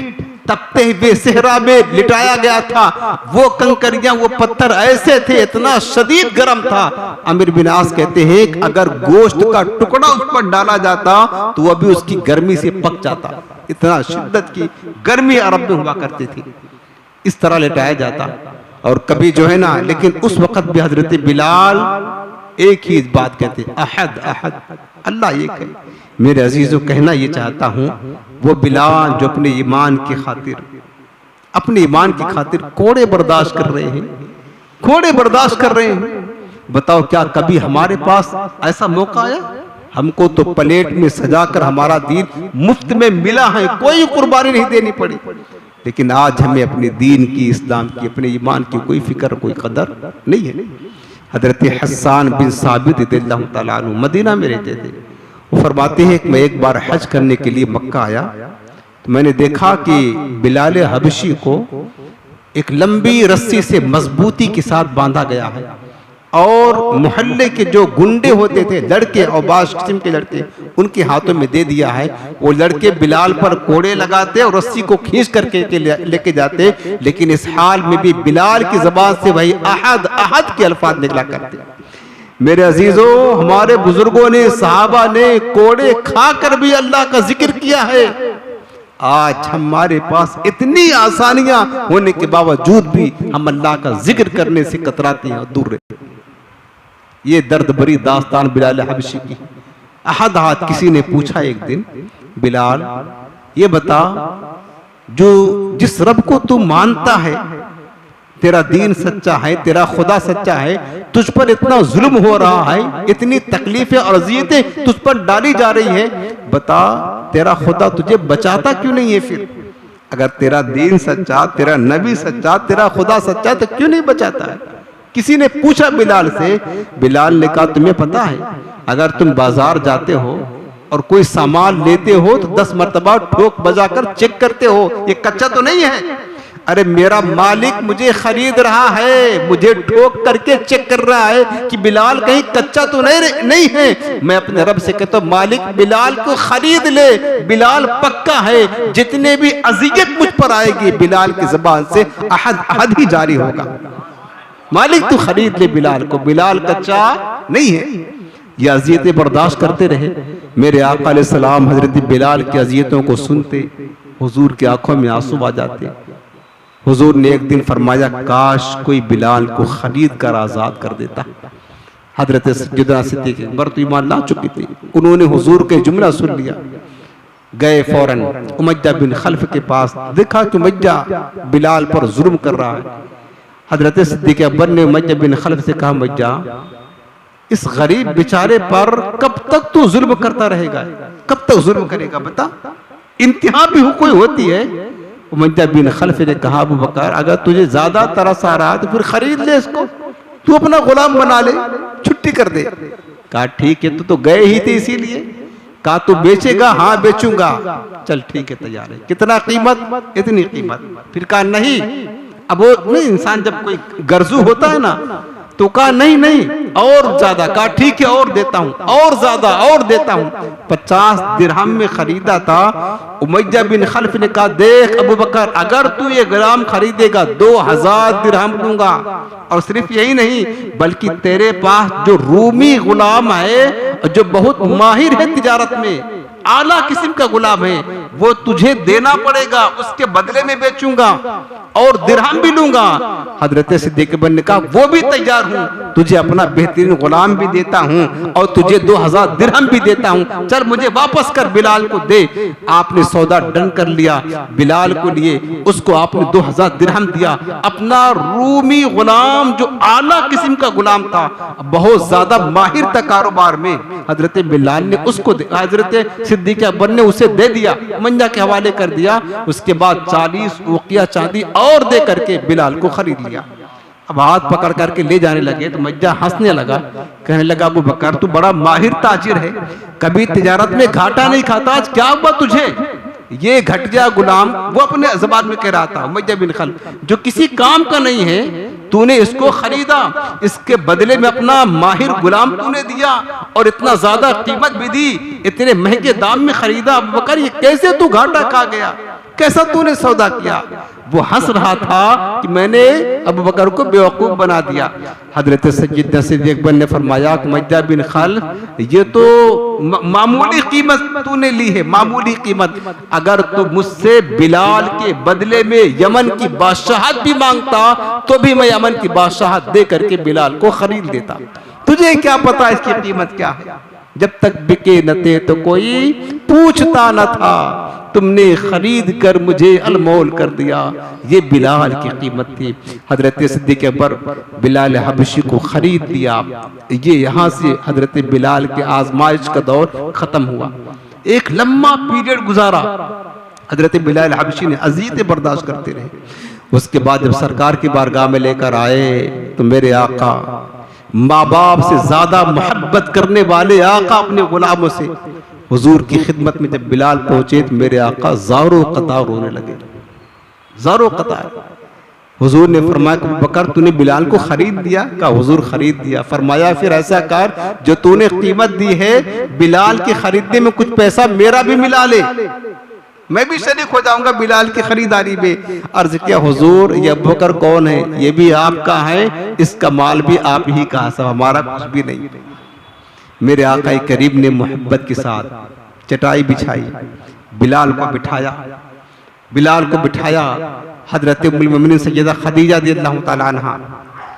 तपते हुए सेहरा में लिटाया गया था। वो कंकरियां, वो पत्थर ऐसे थे, इतना शदीद गर्म था। अमीर बिन आस कहते हैं अगर गोश्त का टुकड़ा उस पर डाला जाता तो वह भी उसकी गर्मी से पक जाता, इतना शिद्दत की गर्मी अरब में हुआ करती थी। इस तरह लिटाया जाता। और कभी जो है ना, लेकिन उस वक्त भी हजरत बिलाल एक ही बात कहते अहद अहद, अल्लाह एक है। मेरे अजीजों कहना ये चाहता हूँ, वो बिलाल जो अपने ईमान की खातिर कोड़े बर्दाश्त कर रहे हैं, कोड़े बर्दाश्त कर रहे हैं। बताओ क्या कभी हमारे पास ऐसा मौका आया? हमको तो प्लेट में सजाकर हमारा दीन मुफ्त में मिला है, कोई कुर्बानी नहीं देनी पड़ी। लेकिन आज हमें अपने दीन की, इस्लाम की, अपने ईमान की कोई फिक्र, कोई कदर नहीं है। हजरत हस्सान बिन साबित रज़ियल्लाहु तआला अन्हु मदीना में रहते थे। वो फरमाते हैं कि मैं एक बार हज करने के लिए मक्का आया तो मैंने देखा कि बिलाल हबशी को एक लंबी रस्सी से मजबूती के साथ बांधा गया है और मोहल्ले के जो गुंडे होते थे, लड़के और बास किस्म के लड़के, उनके हाथों में दे दिया है। वो लड़के बिलाल पर कोड़े लगाते और रस्सी को खींच करके लेके जाते। लेकिन इस हाल में भी बिलाल की जबान से वही अहद अहद के अल्फाज निकला करते। मेरे अजीजों, हमारे बुजुर्गों ने, सहाबा ने कोड़े खाकर भी अल्लाह का जिक्र किया है। आज हमारे पास इतनी आसानियां होने के बावजूद भी हम अल्लाह का जिक्र करने से कतराते हैं और दूर रहते हैं। ये दर्द भरी दास्तान बिलाल हबशी की। अहद अहद किसी ने पूछा एक दिन, बिलाल ये बता, जो जिस रब को तू मानता है, तेरा दीन सच्चा है, तेरा खुदा सच्चा है, तुझ पर इतना जुल्म हो रहा है, इतनी तकलीफें और अज़ियतें तुझ पर डाली जा रही है, बता तेरा खुदा तुझे बचाता क्यों नहीं है? फिर अगर तेरा दीन सच्चा, तेरा नबी सच्चा, तेरा खुदा सच्चा, तो क्यों नहीं बचाता है? किसी ने पूछा बिलाल से। बिलाल ने कहा तुम्हें पता है, अगर तुम बाजार जाते हो और कोई सामान लेते हो तो 10 मरतबा ठोक बजाकर चेक करते हो, ये कच्चा तो नहीं है। अरे मेरा मालिक मुझे खरीद रहा है, मुझे ठोक करके चेक कर रहा है कि बिलाल कहीं कच्चा तो नहीं है। मैं अपने रब से कहता हूं मालिक बिलाल को खरीद ले, बिलाल पक्का है, जितने भी अज़ियत मुझ पर आएगी बिलाल की ज़बान से अहद अहद ही जारी होगा। मालिक तू खरीद ले बिलाल को, बिलाल कच्चा नहीं है। ये अज़ियतें बर्दाश्त करते रहे। मेरे आका अलैहिस्सलाम हजरत बिलाल की अज़ियतों को सुनते हुजूर की आंखों में आंसू आ जाते। हुजूर ने एक दिन फरमाया, काश कोई बिलाल को खरीद कर आजाद कर देता। हजरत सैयदना सिद्दीक़ अकबर तो ईमान ला चुकी थी, उन्होंने हुजूर के जुमला सुन लिया, गए फौरन उमय्या बिन खल्फ के पास, देखा कि उमय्या बिलाल पर जुल्म कर रहा है। हजरत सिद्दीक़ अकबर ने उमय्या बिन खल्फ से कहा, उमय्या इस गरीब बेचारे पर कब तक तू जुल्म करता रहेगा, कब तक जुल्म करेगा, बता, इंतहा भी कोई होती है। उमय्या बिन खल्फ ने कहा, अबू बकर अगर तुझे ज्यादा तरस आ रहा है तो फिर खरीद ले इसको, तू अपना गुलाम बना ले, छुट्टी कर दे। कहा ठीक है, तू तो गए ही थे इसीलिए। कहा तू बेचेगा, हाँ बेचूंगा, चल ठीक है तैयार है, कितना कीमत, इतनी कीमत। फिर कहा नहीं, अब वो इंसान जब कोई गर्जू होता है ना तो कहा नहीं नहीं और ज्यादा। कहा ठीक है और देता हूं, और ज्यादा और देता हूं। 50 दिरहम में खरीदा था। उमय्या बिन खल्फ ने कहा, देख अबू बकर अगर तू ये गुलाम खरीदेगा 2000 दिरहम दूंगा, और सिर्फ यही नहीं बल्कि तेरे पास जो रूमी गुलाम है जो बहुत माहिर है तिजारत में, आला किस्म का गुलाम है, वो तुझे देना पड़ेगा, उसके बदले में बेचूंगा और दिरहम भी लूंगा। हजरत सिद्दीक़ अकबर ने कहा वो भी तैयार हूं, तुझे अपना बेहतरीन गुलाम भी देता हूं और तुझे 2000 दिरहम भी देता हूं, चल मुझे वापस कर, बिलाल को दे। आपने सौदा डन कर लिया, बिलाल को लिए, उसको आपने 2000 दिरहम दिया। अपना रूमी गुलाम जो आला किस्म का गुलाम था, बहुत ज्यादा माहिर था कारोबार में, हजरत बिलाल ने उसको, हजरत सिद्दीक़ अकबर ने उसे दे दिया, उमय्या के हवाले कर दिया। उसके बाद 40 उकिया चांदी और दे करके बिलाल को खरीद लिया। अब हाथ पकड़ करके ले जाने लगे तो उमय्या हंसने लगा, कहने लगा अबू बकर तू बड़ा माहिर ताजिर है, कभी तिजारत में घाटा नहीं खाता, आज क्या हुआ तुझे? ये घटिया गुलाम, वो अपने ज़बान में कह रहा था उमय्या बिन खल्फ, जो किसी काम का नहीं है, तूने इसको खरीदा, इसके बदले में अपना माहिर गुलाम तूने दिया और इतना ज्यादा कीमत भी दी, इतने महंगे दाम में खरीदा। अबू बकर ये कैसे तू घाटा खा गया, कैसा तूने सौदा किया? वो हंस रहा था कि मैंने अबू बकर को बेवकूफ बना दिया। हजरत सैयदना सिद्दीक़ अकबर ने फरमाया उमय्या बिन खल्फ ये तो मामूली कीमत तूने ली है, मामूली कीमत, अगर तू मुझसे बिलाल के बदले में यमन की बादशाहत भी मांगता तो भी मैं यमन की बादशाहत दे करके बिलाल को खरीद लेता। तुझे क्या पता इसकी कीमत क्या है? जब तक बिके न थे तो कोई पूछता न था, तुमने खरीद कर मुझे अलमोल कर दिया। ये बिलाल की कीमत थी। हजरत सिद्दीक़ अकबर बिलाल हबशी को खरीद दिया। ये यहाँ से हजरत बिलाल के आजमाइश का दौर खत्म हुआ। एक लंबा पीरियड गुजारा, हजरत बिलाल हबशी ने अज़ियतें बर्दाश्त करते रहे। उसके बाद जब सरकार की बारगाह में लेकर आए तो मेरे आका, माँ बाप से ज्यादा मोहब्बत करने वाले आका अपने गुलामों से, हुजूर की खिदमत में जब बिलाल पहुंचे तो मेरे आका ज़ारो कतार रोने लगे, ज़ारो कतार। हुजूर ने फरमाया अबू बकर तूने बिलाल को खरीद दिया? का हुजूर खरीद दिया। फरमाया फिर ऐसा कर, जो तूने कीमत दी है बिलाल के खरीदने में कुछ पैसा मेरा भी मिला ले, मैं भी शरीक हो जाऊंगा बिलाल की खरीदारी में। अर्ज किया हुजूर ये अबू बकर कौन है? ये भी आपका है, इसका माल भी आप ही का है, सब हमारा कुछ भी नहीं। मेरे आका करीब ने मोहब्बत के साथ चटाई बिछाई, बिलाल को बिठाया, बिलाल को बिठाया। हजरत उम्मुल मोमिनीन सैयदा खदीजा रज़ियल्लाहु ताला अन्हा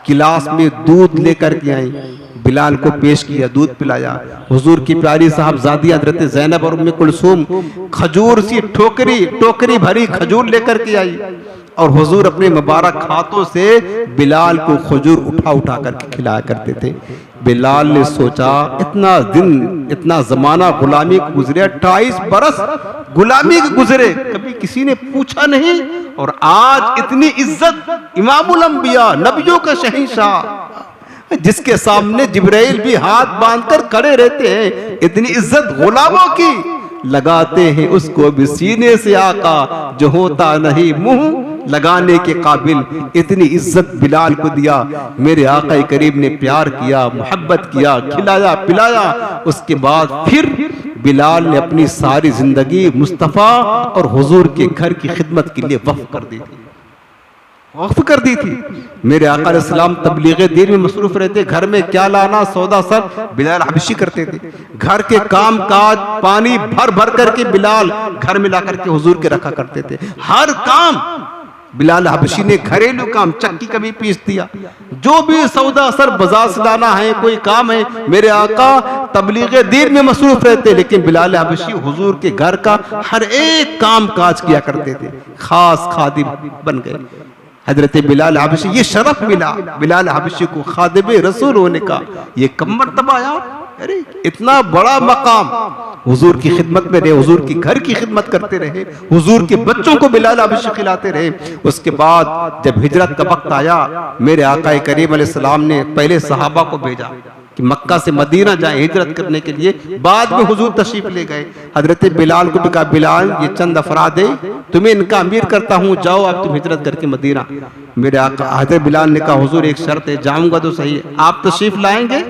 गिलास में दूध लेकर के आई, बिलाल को पेश किया, दूध पिलाया। हुजूर की प्यारी साहबजादी हजरत ज़ैनब और उम्मे कुलसूम खजूर सी टोकरी भरी खजूर लेकर के आई और हुजूर अपने मुबारक हाथों से बिलाल को खजूर उठा करके खिलाया करते थे। बिलाल ने सोचा इतना दिन, इतना जमाना गुलामी को गुजरे, 28 बरस गुलामी के गुजरे, कभी किसी ने पूछा नहीं, और आज इतनी इज्जत इमामुल अंबिया, नबियों का शहंशाह, जिसके सामने जिब्राइल भी हाथ बांधकर खड़े रहते हैं, इतनी इज्जत गुलामों की लगाते हैं उसको भी सीने से आका, जो होता नहीं मुंह लगाने के काबिल। इतनी इज्जत बिलाल को दिया। मेरे आका करीम ने प्यार किया, मोहब्बत किया, खिलाया पिलाया। उसके बाद फिर बिलाल ने अपनी सारी जिंदगी मुस्तफ़ा और हुजूर के घर की खिदमत के लिए वक्फ कर दी थी, वक्फ कर दी थी। मेरे आका अलैहिस्सलाम तबलीग दीन में मसरूफ रहते, घर में क्या लाना सौदा सब बिलाल हबशी करते थे। घर के काम काज पानी भर भर करके बिलाल घर में ला करके हुजूर के रखा करते थे। हर काम बिलाल हबशी ने घरेलू काम, चक्की कभी पीस दिया, जो भी सौदा असर बाजार से लाना है, कोई काम है, मेरे आका तबलीग दीन में मसरूफ रहते, लेकिन बिलाल हबशी हुजूर के घर का हर एक काम काज किया करते थे, खास खादिम बन गए हजरत बिलाल हबशी। ये शरफ मिला बिलाल हबशी को खादिम रसूल होने का, ये कम मर्तबा यार, अरे इतना बड़ा मकाम, हुजूर की खिदमत में रहे, हुजूर की घर की खिदमत करते रहे, हुजूर के बच्चों को बिलाल हबशी खिलाते रहे। उसके बाद जब हिजरत का वक्त आया, मेरे आका करीम अलैहिस्सलाम ने पहले सहाबा को भेजा कि मक्का से मदीना जाए हिजरत करने के लिए, बाद में हुजूर तशरीफ ले गए। हजरत बिलाल को भी कहा, बिलाल ये चंद अफराद है, तुम्हें इनका अमीर करता हूँ, जाओ अब तुम हिजरत करके मदीना। मेरे आका हजरत बिलाल ने कहा, हुजूर एक शर्त है, जाऊंगा तो सही, आप तशरीफ लाएंगे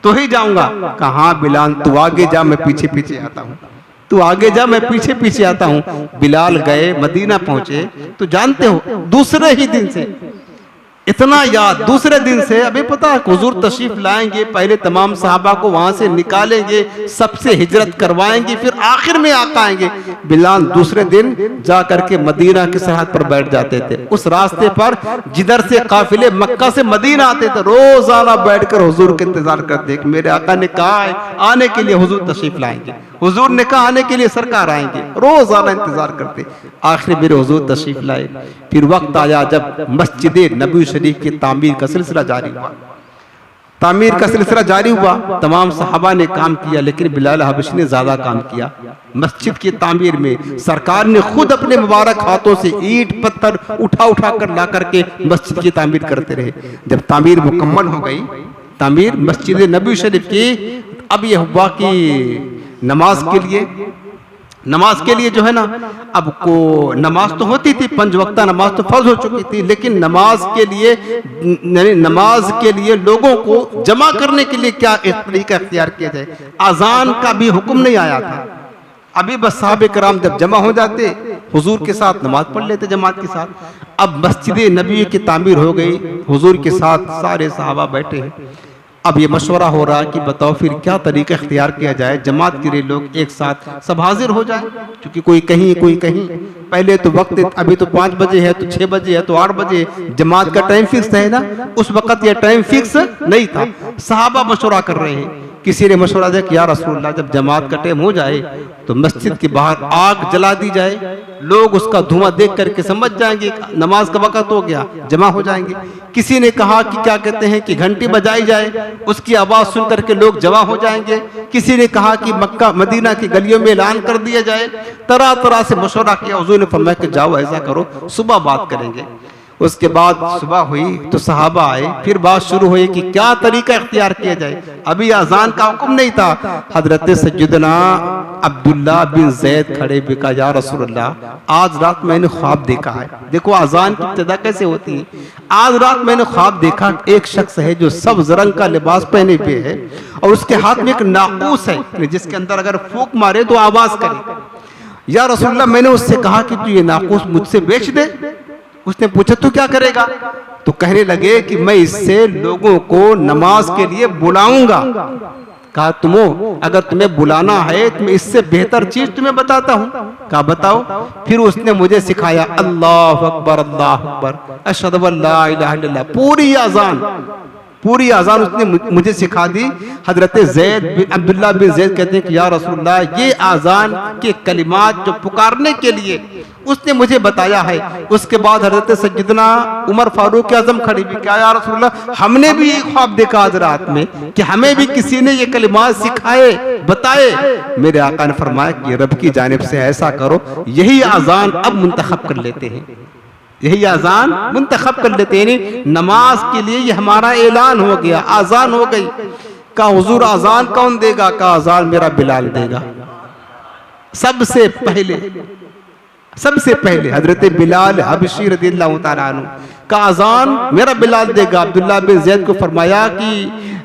तो ही जाऊंगा। कहा हाँ बिलाल तू आगे जा, मैं पीछे पीछे आता हूँ, तू आगे जा, मैं पीछे पीछे आता हूँ। बिलाल गए, मदीना पहुंचे, तो जानते हो दूसरे ही दिन से इतना याद, दूसरे दिन से अभी पता हुजूर तशरीफ लाएंगे, पहले तमाम सहाबा को वहां से निकालेंगे, सबसे हिजरत करवाएंगे, फिर आखिर में आका आएंगे। बिलाल दूसरे दिन जा करके मदीना की सरहद पर बैठ जाते थे, उस रास्ते पर जिधर से काफिले मक्का से मदीना आते थे, रोजाना बैठकर हुजूर के इंतजार करते। मेरे आका ने कहा है आने के लिए हुजूर तशरीफ लाएंगे, हुजूर ने कहा आने के लिए सरकार आएंगे, रोजाना इंतजार करते। आखिर मेरे हुजूर तशरीफ लाए। फिर वक्त आया जब मस्जिद नबी शरीफ की तामीर का सिलसिला जारी हुआ, तामीर का सिलसिला जारी हुआ, तमाम सहाबा ने काम किया, लेकिन बिलाल हबशी ने ज्यादा काम किया। मस्जिद की तामीर में सरकार ने खुद अपने मुबारक हाथों से ईंट पत्थर उठा उठा कर ला करके मस्जिद की तामीर करते रहे। जब तामीर मुकम्मल हो गई, तामीर मस्जिद नबी शरीफ की, अब यह हुआ कि नमाज के लिए जो है ना, अब को नमाज तो होती थी, 5 वक्ता नमाज तो फर्ज हो चुकी थी, लेकिन नमाज के लिए लोगों को जमा करने के लिए क्या तरीका इख्तियार किया जाए, अजान का भी हुक्म नहीं आया था। अभी बस साहबे कराम जब जमा हो जाते, हुजूर के साथ नमाज पढ़ लेते जमात के साथ। अब मस्जिद नबी की तामीर हो गई, हुजूर के साथ सारे सहाबा बैठे हैं। अब ये मशवरा हो रहा है कि बताओ फिर क्या तरीका इख्तियार किया जाए, जमात के लिए लोग एक साथ सब हाजिर हो जाए, क्योंकि कोई कहीं कोई कहीं। पहले तो वक्त अभी तो 5 बजे है, तो 6 बजे है, तो 8 बजे, जमात का टाइम फिक्स है ना, उस वक्त ये टाइम फिक्स नहीं था। सहाबा मशवरा कर रहे हैं, किसी ने मशवरा दिया कि या रसूलल्लाह जब जमात का टाइम हो जाए तो मस्जिद के बाहर आग जला दी जाए, लोग उसका धुआं देख करके समझ जाएंगे नमाज का वक्त हो गया, जमा हो जाएंगे। किसी ने कहा कि क्या कहते हैं कि घंटी बजाई जाए, उसकी आवाज सुन करके लोग जमा हो जाएंगे। किसी ने कहा कि मक्का मदीना की गलियों में ऐलान कर दिया जाए। तरह तरह से मशवरा किया। हुजूर ने फरमाया कि जाओ ऐसा करो, सुबह बात करेंगे। उसके बाद सुबह हुई तो सहाबा आए, फिर बात शुरू हुई कि क्या तरीका इख्तियार किया जाए। अभी अजान का हुक्म नहीं था। हजरत सैयदना अब्दुल्ला बिन जैद खड़े भी कहा, या रसूलल्लाह आज रात मैंने ख्वाब देखा है। देखो अजान की इब्तिदा कैसे होती है। आज रात मैंने ख्वाब देखा, एक शख्स है जो सब्ज रंग का लिबास पहने हुए है और उसके हाथ में एक नाकूस है जिसके अंदर अगर फूंक मारे तो आवाज करे। या रसूलल्लाह मैंने उससे कहा कि तू ये नाकूस मुझसे बेच दे। उसने पूछा तू क्या करेगा? तो कहने लगे कि मैं इससे लोगों को नमाज के लिए बुलाऊंगा। कहा तुमो अगर तुम्हें बुलाना है तो मैं इससे बेहतर चीज तुम्हें बताता हूँ। कहा बताओ। फिर उसने मुझे सिखाया अल्लाहु अकबर अल्लाहु अकबर अशहदु अल्ला इलाहा इल्लल्लाह, पूरी अजान उसने मुझे सिखा दी। हजरत अब्दुल्ला बिन जैद कहते हैं कि या रसूलल्लाह ये अजान के कलिमात जो पुकारने के लिए उसने मुझे बताया है। उसके बाद हजरत सैयदना उमर फारूक आजम खड़ी भी, क्या या रसूलल्लाह हमने भी एक ख्वाब देखा आज रात में कि हमें भी किसी ने ये कलिमात सिखाए बताए। मेरे आका ने फरमाया कि रब की जानिब से ऐसा करो, यही अजान अब मुंतखब कर लेते हैं, यही अजान मुंतखब कर लेते हैं। नमाज के लिए ये हमारा ऐलान हो गया, अजान हो गई। का हुजूर अजान कौन देगा? का अजान मेरा बिलाल देगा। सबसे पहले हजरत बिलाल हबशी रज़ियल्लाहु ताला अन्हु का अजान मेरा बिलाल देगा। अब्दुल्ला बिन ज़ैद को फरमाया कि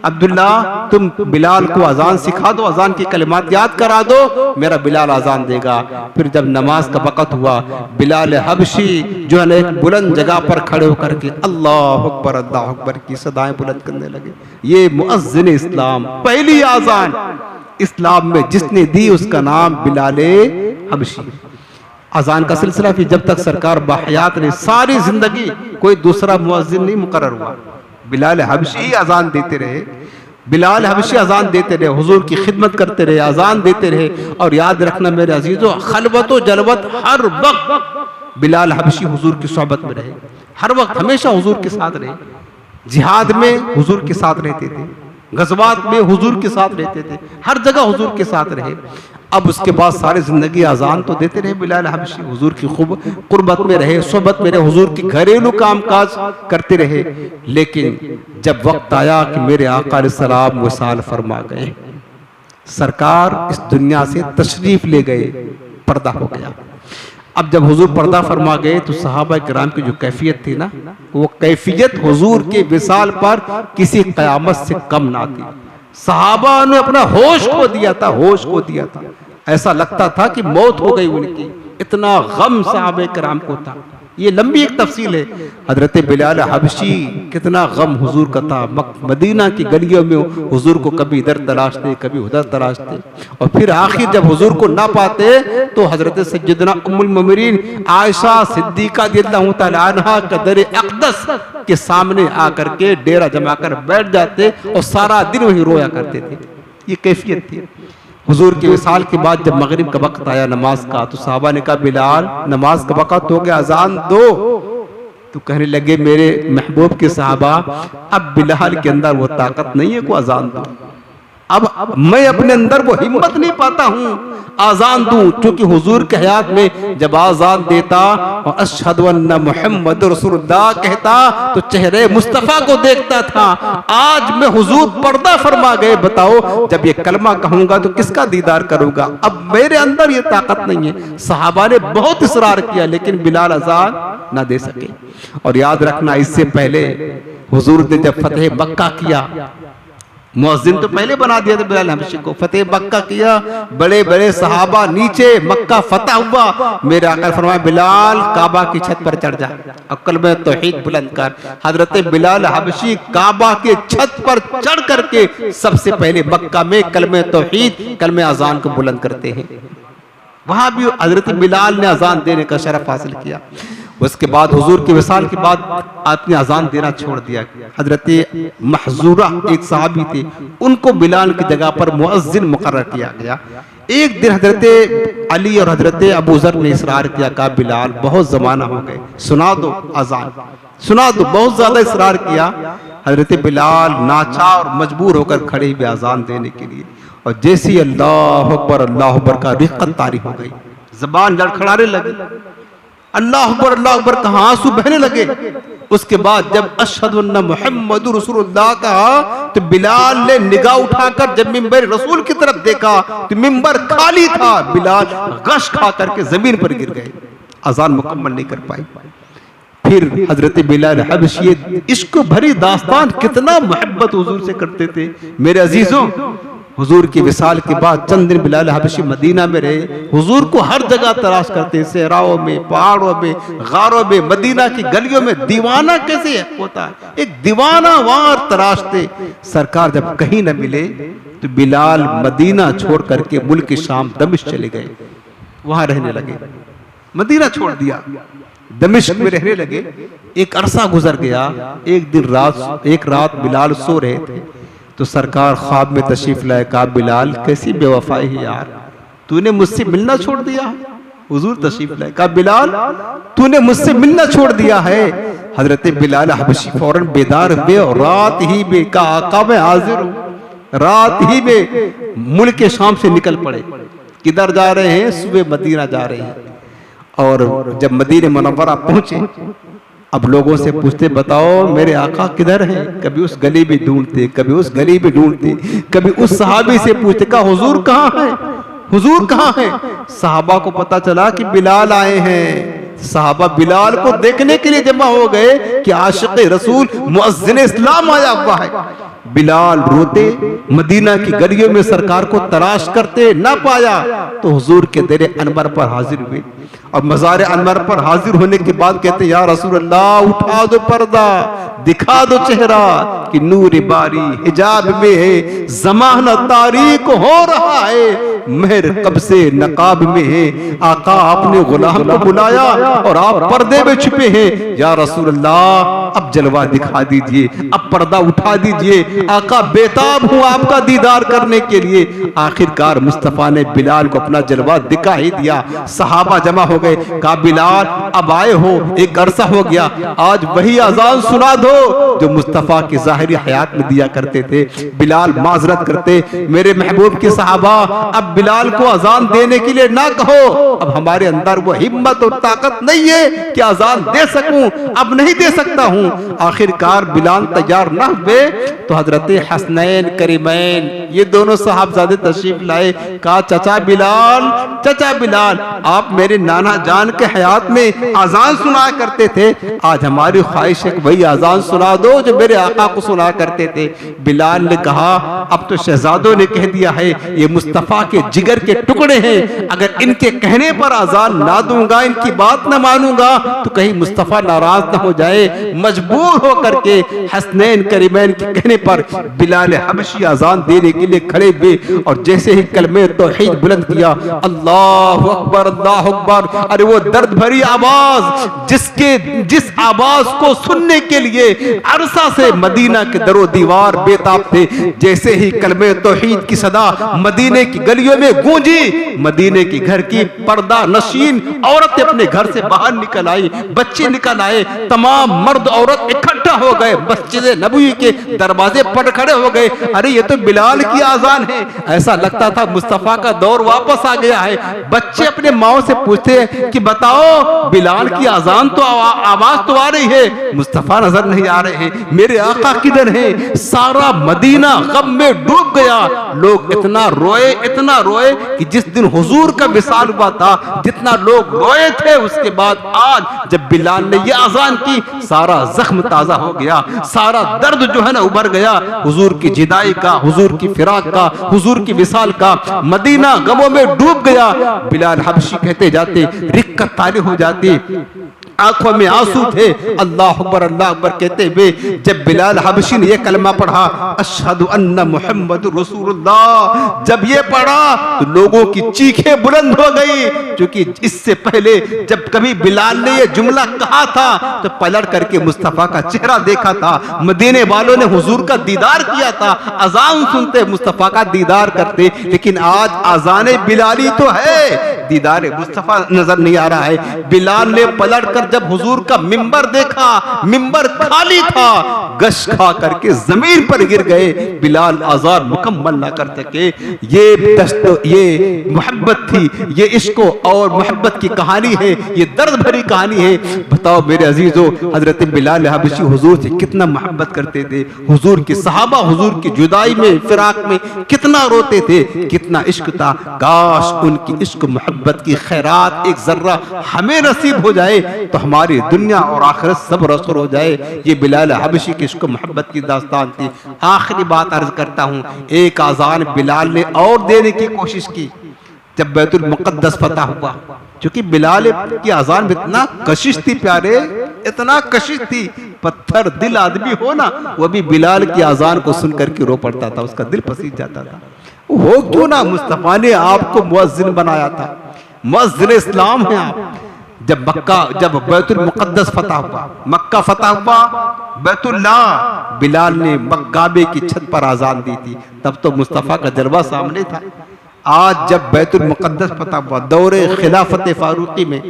अब्दुल्ला तुम बिलाल को अजान सिखा दो, अजान की कलिमात याद करा दो, मेरा बिलाल अजान देगा। फिर जब नमाज का वक़्त हुआ, बिलाल हबशी जो है एक बुलंद जगह पर खड़े होकर के अल्लाहु अकबर की सदाएं बुलंद करने लगे। ये मुअज्जिन इस्लाम, पहली अजान इस्लाम में जिसने दी उसका नाम बिलाल हबशी। अजान का सिलसिला फिर जब तक सरकार बाहयात नहीं, सारी जिंदगी कोई दूसरा मुअज्जिन नहीं मुकर्रर हुआ। बिलाल हबशी ही अजान देते रहे, बिलाल हबशी अजान देते रहे, हुजूर की खिदमत करते रहे, अजान देते रहे। और याद रखना मेरे अजीजों, खलवत व जलवत हर वक्त बिलाल हबशी हुजूर की सोहबत में रहे, हर वक्त हमेशा हुजूर के साथ रहे। जिहाद में हुजूर के साथ रहते थे, गज़वात में हुजूर के साथ रहते थे, हर जगह हुजूर के साथ रहे। अब उसके बाद सारी जिंदगी अजान तो देते रहे बिलाल हबशी, हुजूर की खूब कुर्बत में रहे, सोहबत में रहे, हुजूर की घरेलू कामकाज करते रहे। लेकिन जब वक्त आया कि मेरे आका अलैहिस्सलाम विसाल फरमा गए, सरकार इस दुनिया से तशरीफ ले गए, पर्दा हो गया। अब जब हुजूर पर्दा फरमा गए तो सहाबा किराम की जो कैफियत थी ना, वो कैफियत हुजूर के विसाल पर किसी कयामत से कम ना थी। सहाबा ने अपना होश खो दिया था, होश खो दिया था। ऐसा लगता था कि मौत हो गई उनकी, इतना गम सहाबा किराम को था। ये लंबी एक तफसील है। हजरत बिलाल हबशी कितना गम हुजूर का था। मदीना की गलियों में हुजूर को कभी इधर तलाशते, कभी उधर तलाशते, और फिर आखिर जब हुजूर को ना पाते तो हजरत सैयदना उम्मुल मोमिनीन आयशा सिद्दीका रज़ियल्लाहु तआला अन्हा कदर अक़दस के सामने आकर के डेरा जमा कर बैठ जाते और सारा दिन वही रोया करते थे। ये कैफियत थी। हुजूर के विसाल के बाद जब मगरिब का वक्त आया नमाज का, तो साहबा ने कहा बिलाल नमाज का वक्त हो गया, अजान दो। तो कहने लगे मेरे महबूब के साहबा, अब बिलाल के अंदर वो ताकत नहीं है को अजान दो। अब मैं अपने अंदर वो हिम्मत नहीं पाता हूँ आजान दूं, क्योंकि हुजूर के हयात में जब आजान देता और अशहदु अन्ना मुहम्मद रसूलुल्लाह कहता तो चेहरे मुस्तफा को देखता था। आज मैं हुजूर पर्दा फरमा गए, बताओ जब ये कलमा कहूंगा तो किसका दीदार करूंगा। अब मेरे अंदर ये ताकत नहीं है। सहाबा ने बहुत इसरार किया लेकिन बिलाल अजान ना दे सके। और याद रखना, इससे पहले हुजूर ने जब फतेह मक्का किया, मुअज्जिन तो पहले बना दिया था बिलाल हबशी को, फतेह मक्का किया, बड़े बड़े सहाबा नीचे, मक्का फतह हुआ। मेरे आका फरमाया बिलाल काबा की छत पर चढ़ जा और कलमे तौहीद बुलंद कर। हजरत बिलाल हबशी काबा के छत पर चढ़ करके सबसे पहले मक्का में कलमे तौहीद, कलमे अजान को बुलंद करते हैं। वहां भी हजरत बिलाल ने अजान देने का शरफ हासिल किया। उसके बाद हुजूर के विसाल के बाद आपने अजान देना छोड़ दिया। हजरत महजूरा एक सहाबी थे, उनको बिलाल की जगह पर मुअज्जिन मुकर्रर किया गया। एक दिन हजरत अली और हजरत अबू ज़र ने इसरार किया, कहा बिलाल बहुत जमाना हो गए, सुना दो अजान, सुना दो। बहुत ज्यादा इसरार किया। हजरत बिलाल नाचार मजबूर होकर खड़े हुए अजान देने के लिए, और जैसी अल्लाह अकबर का रिक़्क़त तारी हो गई, जबान लड़खड़ाने लगी, अल्लाह अकबर कहा, आंसू बहने लगे। उसके बाद जब अशहदु अन्ना मुहम्मदुर रसूलुल्लाह कहा तो बिलाल ने निगाह उठाकर जब मिंबर रसूल की तरफ देखा तो मिंबर खाली था। बिलाल गश खा करके जमीन पर गिर गए, अजान मुकम्मल नहीं कर पाए। फिर हजरत बिलाल हबशी इश्क भरी दास्तान, कितना मोहब्बत हुजूर से करते थे। मेरे अजीजों, हुजूर के विसाल के बाद चंद दिन बिलाल हबशी मदीना में रहे। हुजूर को हर जगह तलाश करते, सहराओं में, पहाड़ों में, गारों में, मदीना की गलियों में। दीवाना कैसे होता है, एक दीवाना वार तलाशते। सरकार जब कहीं न मिले तो बिलाल मदीना छोड़ करके मुल्क शाम दमिश्क चले गए, वहां रहने लगे। मदीना छोड़ दिया, दमिश्क में रहने लगे। एक अरसा गुजर गया। एक रात बिलाल सो रहे थे तो सरकार ख्वाब में तशरीफ लाए, कहा बिलाल कैसी बेवफाई है यार, तूने मुझसे मिलना छोड़ दिया। हुजूर तशरीफ लाए, कहा बिलाल तूने मुझसे मिलना छोड़ दिया है। हजरत बिलाल हबशी फौरन बेदार हुए और रात ही में कहा आका मैं हाजिर हूँ। रात ही में मुल्क शाम से निकल पड़े। किधर जा रहे हैं? सुबह मदीना जा रहे हैं। और जब मदीने मुनव्वरा पहुंचे, अब लोगों से पूछते बताओ मेरे आका किधर हैं? कभी उस गली में ढूंढते, कभी उस गली में ढूंढते, कभी उस सहाबी से पूछते का हुजूर कहाँ है, हुजूर कहाँ है? सहाबा को पता चला कि बिलाल आए हैं। सहाबा बिलाल को देखने के लिए जमा हो गए कि आशिक़ रसूल मुअज्जिन इस्लाम आया हुआ है। बिलाल रोते मदीना की गलियों में सरकार को तलाश करते, ना पाया तो हुजूर के दरे अनवर पर हाजिर हुए और मज़ार अनवर पर हाजिर होने के बाद कहते या रसूल अल्लाह उठा दो पर्दा, दिखा दो चेहरा कि नूर बारी हिजाब में है, ज़माना तारीक हो रहा है, मेहर कब से नकाब में है। आका आपने गुलाम को बुलाया और आप पर्दे में छुपे हैं। या रसूल अल्लाह अब जलवा दिखा दीजिए, अब पर्दा उठा दीजिए। आका बेताब हूँ आपका दीदार करने के लिए। आखिरकार मुस्तफा ने बिलाल को अपना जलवा दिखा ही दिया। सहाबा जमा हो गए, कहा बिलाल अब आए हो, एक अरसा हो गया, आज वही अजान सुना दो जो मुस्तफा की जाहिरी हयात में दिया करते थे। बिलाल माजरत करते, मेरे महबूब के सहाबा अब बिलाल को अजान देने के लिए ना कहो, अब हमारे अंदर वो हिम्मत और ताकत नहीं है कि अजान दे सकूं, अब नहीं दे सकता हूं। आखिरकार बिलाल तैयार ना हुए तो हजरत हसनैन करीमैन ये दोनों साहबजादे तशरीफ लाए। कहा चाचा बिलाल आप मेरे नाना जान के हयात में अजान सुना करते थे, आज हमारी ख्वाहिश है वही अजान सुना दो जो मेरे आका को सुना करते थे। बिलाल ने कहा अब तो शहजादों ने कह दिया है, ये मुस्तफा के जिगर के टुकड़े हैं, अगर इनके कहने पर अजान ना दूंगा, इनकी बात ना मानूंगा तो कहीं मुस्तफा नाराज ना हो जाए। मजबूर होकर के हसनैन करीमैन के कहने पर बिलाल हबशी अजान देने के लिए खड़े हुए और जैसे ही कलमे तौहीद बुलंद किया, अल्लाह अकबर अल्लाह अकबर। अरे वो दर्द भरी आवाज जिस आवाज को सुनने के लिए अरसा से मदीना के दरो दीवार बेताब थे, जैसे ही कलमे तौहीद की सदा मदीने की गलियों में गूंजी, मदीने की घर की पर्दा नशीन औरतें अपने घर से बाहर निकल आई, बच्चे निकल आए, तमाम मर्द औरत इकट्ठा हो गए, मस्जिद नबवी के दरवाजे पर खड़े हो गए। अरे ये तो बिलाल की आजान है, ऐसा लगता था मुस्तफा का दौर वापस आ गया है। बच्चे अपने माओ से पूछते हैं कि बताओ बिलाल की आजान तो आवाज तो आ रही है, मुस्तफा नजर नहीं आ रहे हैं, मेरे आका किधर है। सारा मदीना गम में डूब गया। लोग इतना रोए कि जिस दिन हुजूर का विसाल हुआ था जितना लोग रोए थे, उसके बाद आज जब बिलाल ने ये आजान की सारा जख्म ताजा हो गया, सारा दर्द जो है ना उभर गया। हुजूर की जिदाई का, हुजूर की फिराक का, हुजूर की विसाल का, मदीना गमों में डूब गया। बिलाल हबशी कहते जाते, रिक्कत तारी हो जाती, आंखों में आंसू थे। अल्लाह अकबर कहते हुए जब बिलाल हबशी ने यह कलमा पढ़ा, अशहदु अन्ना मुहम्मदुर रसूलुल्लाह, जब ये पढ़ा तो लोगों की चीखें बुलंद हो गई, क्योंकि इससे पहले जब कभी बिलाल ने यह जुमला कहा था तो पलट करके मुस्तफा का चेहरा देखा था, मदीने वालों ने हुजूर का दीदार किया था, अजान सुनते मुस्तफा का दीदार करते। लेकिन आज अजाने बिलाली तो है, दीदार मुस्तफा नजर नहीं आ रहा है। बिलाल ने पलट कर जब हुजूर का मिंबर देखा, मिंबर खाली था, गश खा करके जमीन पर गिर गए। बिलाल अज़ान मुकम्मल ना कर सके। ये मोहब्बत थी, ये इश्क और मोहब्बत की कहानी है, ये दर्द भरी कहानी है। बताओ मेरे अजीजों, हजरत बिलाल हबशी हुजूर से कितना मोहब्बत करते थे। हुजूर के सहाबा हुजूर की जुदाई में, फिराक में कितना रोते थे, कितना इश्क था। काश उनकी इश्क मोहब्बत की खैरात एक जर्रा हमें नसीब हो जाए तो हमारी दुनिया और आखिरत सब रसूल हो जाए। ये बिलाल हबशी की इश्क मोहब्बत की दास्तान थी। आखिरी बात अर्ज करता हूँ, एक आजान बिलाल ने और देने की कोशिश की जब बैतुल मुक़द्दस फतह हुआ, क्योंकि बिलाल की आजान में इतना कशिश थी प्यारे, इतना कशिश थी, पत्थर दिल आदमी हो ना, वो भी बिलाल की आजान को सुनकर के रो पड़ता था, उसका दिल पसीज जाता था। हो क्यों ना, मुस्तफा ने आपको मुअज्जिन बनाया था, मुअज्जिन इस्लाम है आप। जब बैतुल मुक़द्दस फतह हुआ, मक्का फतह हुआ, बैतुल्लाह, बिलाल ने काबे की छत पर आजान दी थी, तब तो मुस्तफा का जलवा सामने था। आज जब बैतुल मुक़द्दस फतह हुआ, दौरे खिलाफत फारूकी में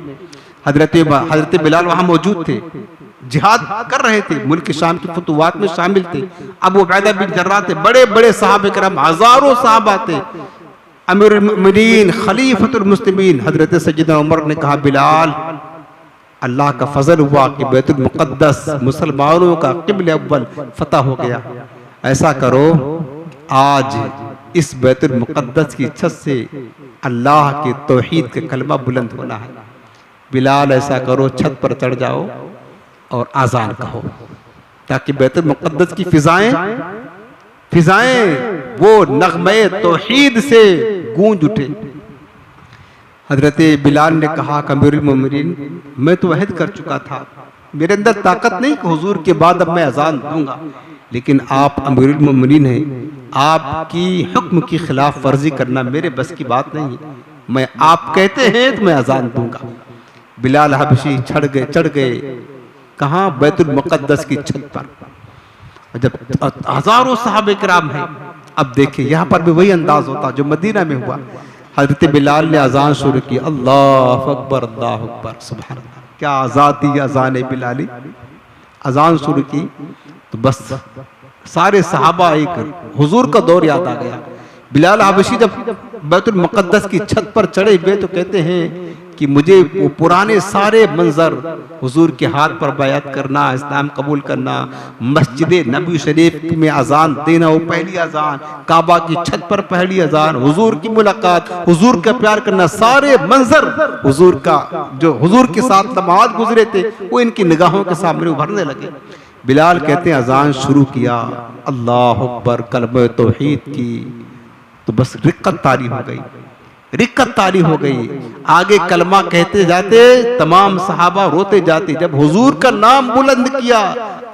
हजरत बिलाल वहां मौजूद थे, जिहाद कर रहे थे, मुल्क शाम की फतवात में शामिल थे। अबू उबैदा बिन जर्राह थे, बड़े बड़े सहाबा किराम, हजारों सहाबा थे। अमीरुल मुमिनीन खलीफतुल मुस्लिमीन हजरत सैयदना उमर ने कहा, बिलाल अल्लाह का फजल हुआ कि बैतुल मुक़द्दस मुसलमानों का क़िबला अव्वल फतह हो गया। ऐसा करो, आज इस बैतुल मुक़द्दस की छत से अल्लाह के तौहीद के कलमा बुलंद होना है। बिलाल ऐसा करो, छत पर चढ़ जाओ और आजान कहो, ताकि बैतुल मुक़द्दस की फिजाएं वो नगमे तौहीद से गूंज उठे। हजरत बिलाल ने कहा कि अमीरुल मोमिनीन, मैं तो अहद कर चुका था, मेरे अंदर ताकत नहीं कि हुजूर के बाद अब मैं अजान दूंगा, लेकिन आप अमीरुल मोमिनीन हैं, आपकी हुक्म की खिलाफ वर्जी करना मेरे बस की बात नहीं है, मैं आप कहते हैं तो मैं अजान दूंगा। बिलाल हबशी चढ़ गए कहाँ? बैतुल मुक़द्दस की छत पर। जब हजारों सहाबे किराम हैं, अब देखिए यहाँ पर भी वही अंदाज होता जो मदीना में हुआ। हजरत बिलाल ने अजान शुरू की, अल्लाह अकबर अल्लाह अकबर सुभान अल्लाह, क्या आज़ादी अजान बिलाली। अजान शुरू की तो बस सारे सहाबा एक हुजूर का दौर याद आ गया। बिलाल हबशी जब बैतुल मुक़द्दस की छत पर चढ़े हुए तो कहते हैं कि मुझे वो पुराने सारे मंजर, हुजूर के हाथ पर बैअत करना, इस्लाम कबूल करना, मस्जिद नबी शरीफ में अजान देना, वो पहली अजान, काबा की छत पर पहली अजान, हुजूर की मुलाकात, हुजूर का प्यार करना, सारे मंजर हुजूर का जो हुजूर के साथ लम्हात गुजरे थे वो इनकी निगाहों के सामने उभरने लगे। बिलाल कहते हैं अजान शुरू किया, अल्लाह अकबर, कलमा तौहीद की, तो बस रिक्कत तारी हो गई, रिक्कत तारी हो गई। आगे कलमा कहते जाते तमाम सहाबा रोते जाते। जब हुजूर का नाम बुलंद किया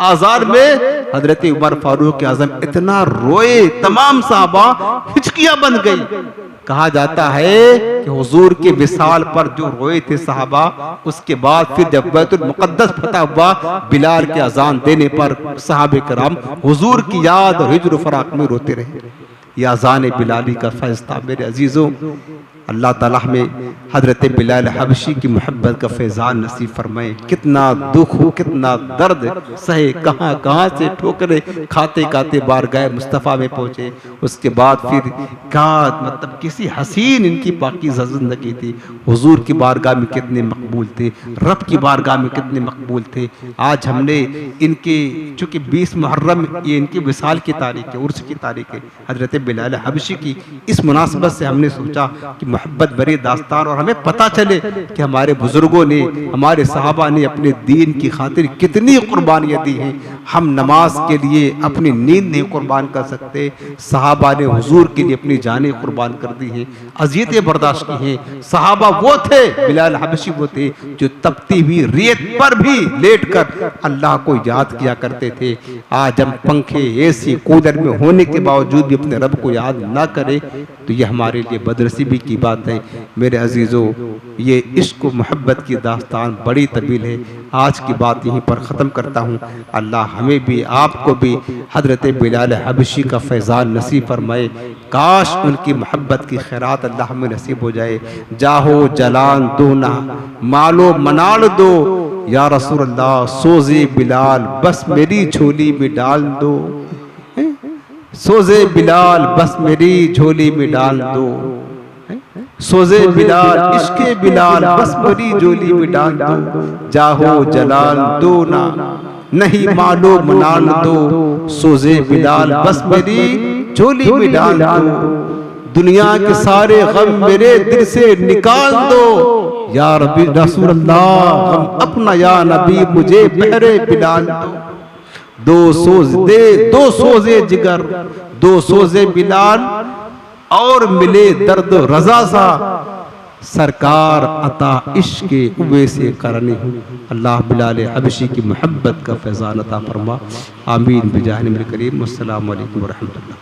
आजान में, हजरत उमर फारूक आजम इतना रोए, तमाम सहाबा हिचकियां बन गई। कहा जाता है कि हुजूर के विसाल पर जो रोए थे सहाबा, उसके बाद फिर जब बैतुल मुक़द्दस फतह हुआ, बिलाल के अजान देने पर सहाबे कराम हुजूर की याद और हिज्र फराक में रोते रहे। यह अजान बिलाली का फैज़ था। मेरे अजीज़ों, अल्लाह ताला हमें हजरत बिलाल हबशी की मोहब्बत का फैज़ान नसीब फरमाए। कितना दुख हो, कितना दर्द सहे, कहाँ कहाँ से ठोकरे खाते खाते बारगाह मुस्तफ़ा में पहुँचे। उसके बाद फिर क्या मतलब किसी हसीन इनकी पाकीज़ा ज़िंदगी थी। हुजूर की बारगाह में कितने मकबूल थे, रब की बारगाह में कितने मकबूल थे। आज हमने इनके चूँकि 20 मुहर्रम ये इनकी विसाल की तारीख है, उर्स की तारीख है हजरत बिलाल हबशी की, इस मुनासबत से हमने सोचा कि मोहब्बत भरी दास्तान और हमें पता चले कि हमारे बुजुर्गों ने, हमारे सहाबा ने अपने दीन की खातिर कितनी कुर्बानियाँ दी हैं। हम नमाज के लिए अपनी नींद नहीं कुर्बान कर सकते, सहाबा ने हुजूर के लिए अपनी जानें कुर्बान कर दी हैं, अज़ियतें बर्दाश्त की हैं। सहाबा वो थे, बिलाल हबशी वो थे जो तपती हुई रेत पर भी लेट कर अल्लाह को याद किया करते थे। आज हम पंखे, एसी, कूलर में होने के बावजूद भी अपने रब को याद ना करें तो यह हमारे लिए बदनसीबी की बात है। मेरे अजीज़ों, ये इश्क मोहब्बत की दास्तान बड़ी तवील है। आज की बात यहीं पर ख़त्म करता हूँ। अल्लाह हमें भी आपको भी हजरत बिलाल हबशी का फैज़ान नसीब फरमाए। काश उनकी मोहब्बत की खैरात अल्लाह हमें नसीब हो जाए। जाहो जलान दो ना, मालो मनाल दो, या रसूल अल्लाह सोज़े बिलाल बस मेरी झोली में डाल दो। सोज़े बिलाल बस मेरी झोली में डाल दो, सोज़े बिलाल इश्के बिलाल बस मेरी झोली में डाल दो। जाहो जलाल दो ना, नहीं मालो मनाल दो, सोज़े बिलाल बस मेरी झोली में डाल दो। दुनिया के सारे गम मेरे दिल से निकाल दो, या रबी रसूल अल्लाह गम अपना या नबी मुझे बहरे बिलाल दो। दो सोज़े जिगर, दो सोज़े बिलाल और मिले दर्द रज़ा सा, सरकार अता इश्क़ उवैसे करनी। अल्लाह बिलाल हबशी की मोहब्बत का फैज़ान अता फरमा। आमीन बिजाह नबी करीम। अस्सलामु अलैकुम व रहमतुल्लाह।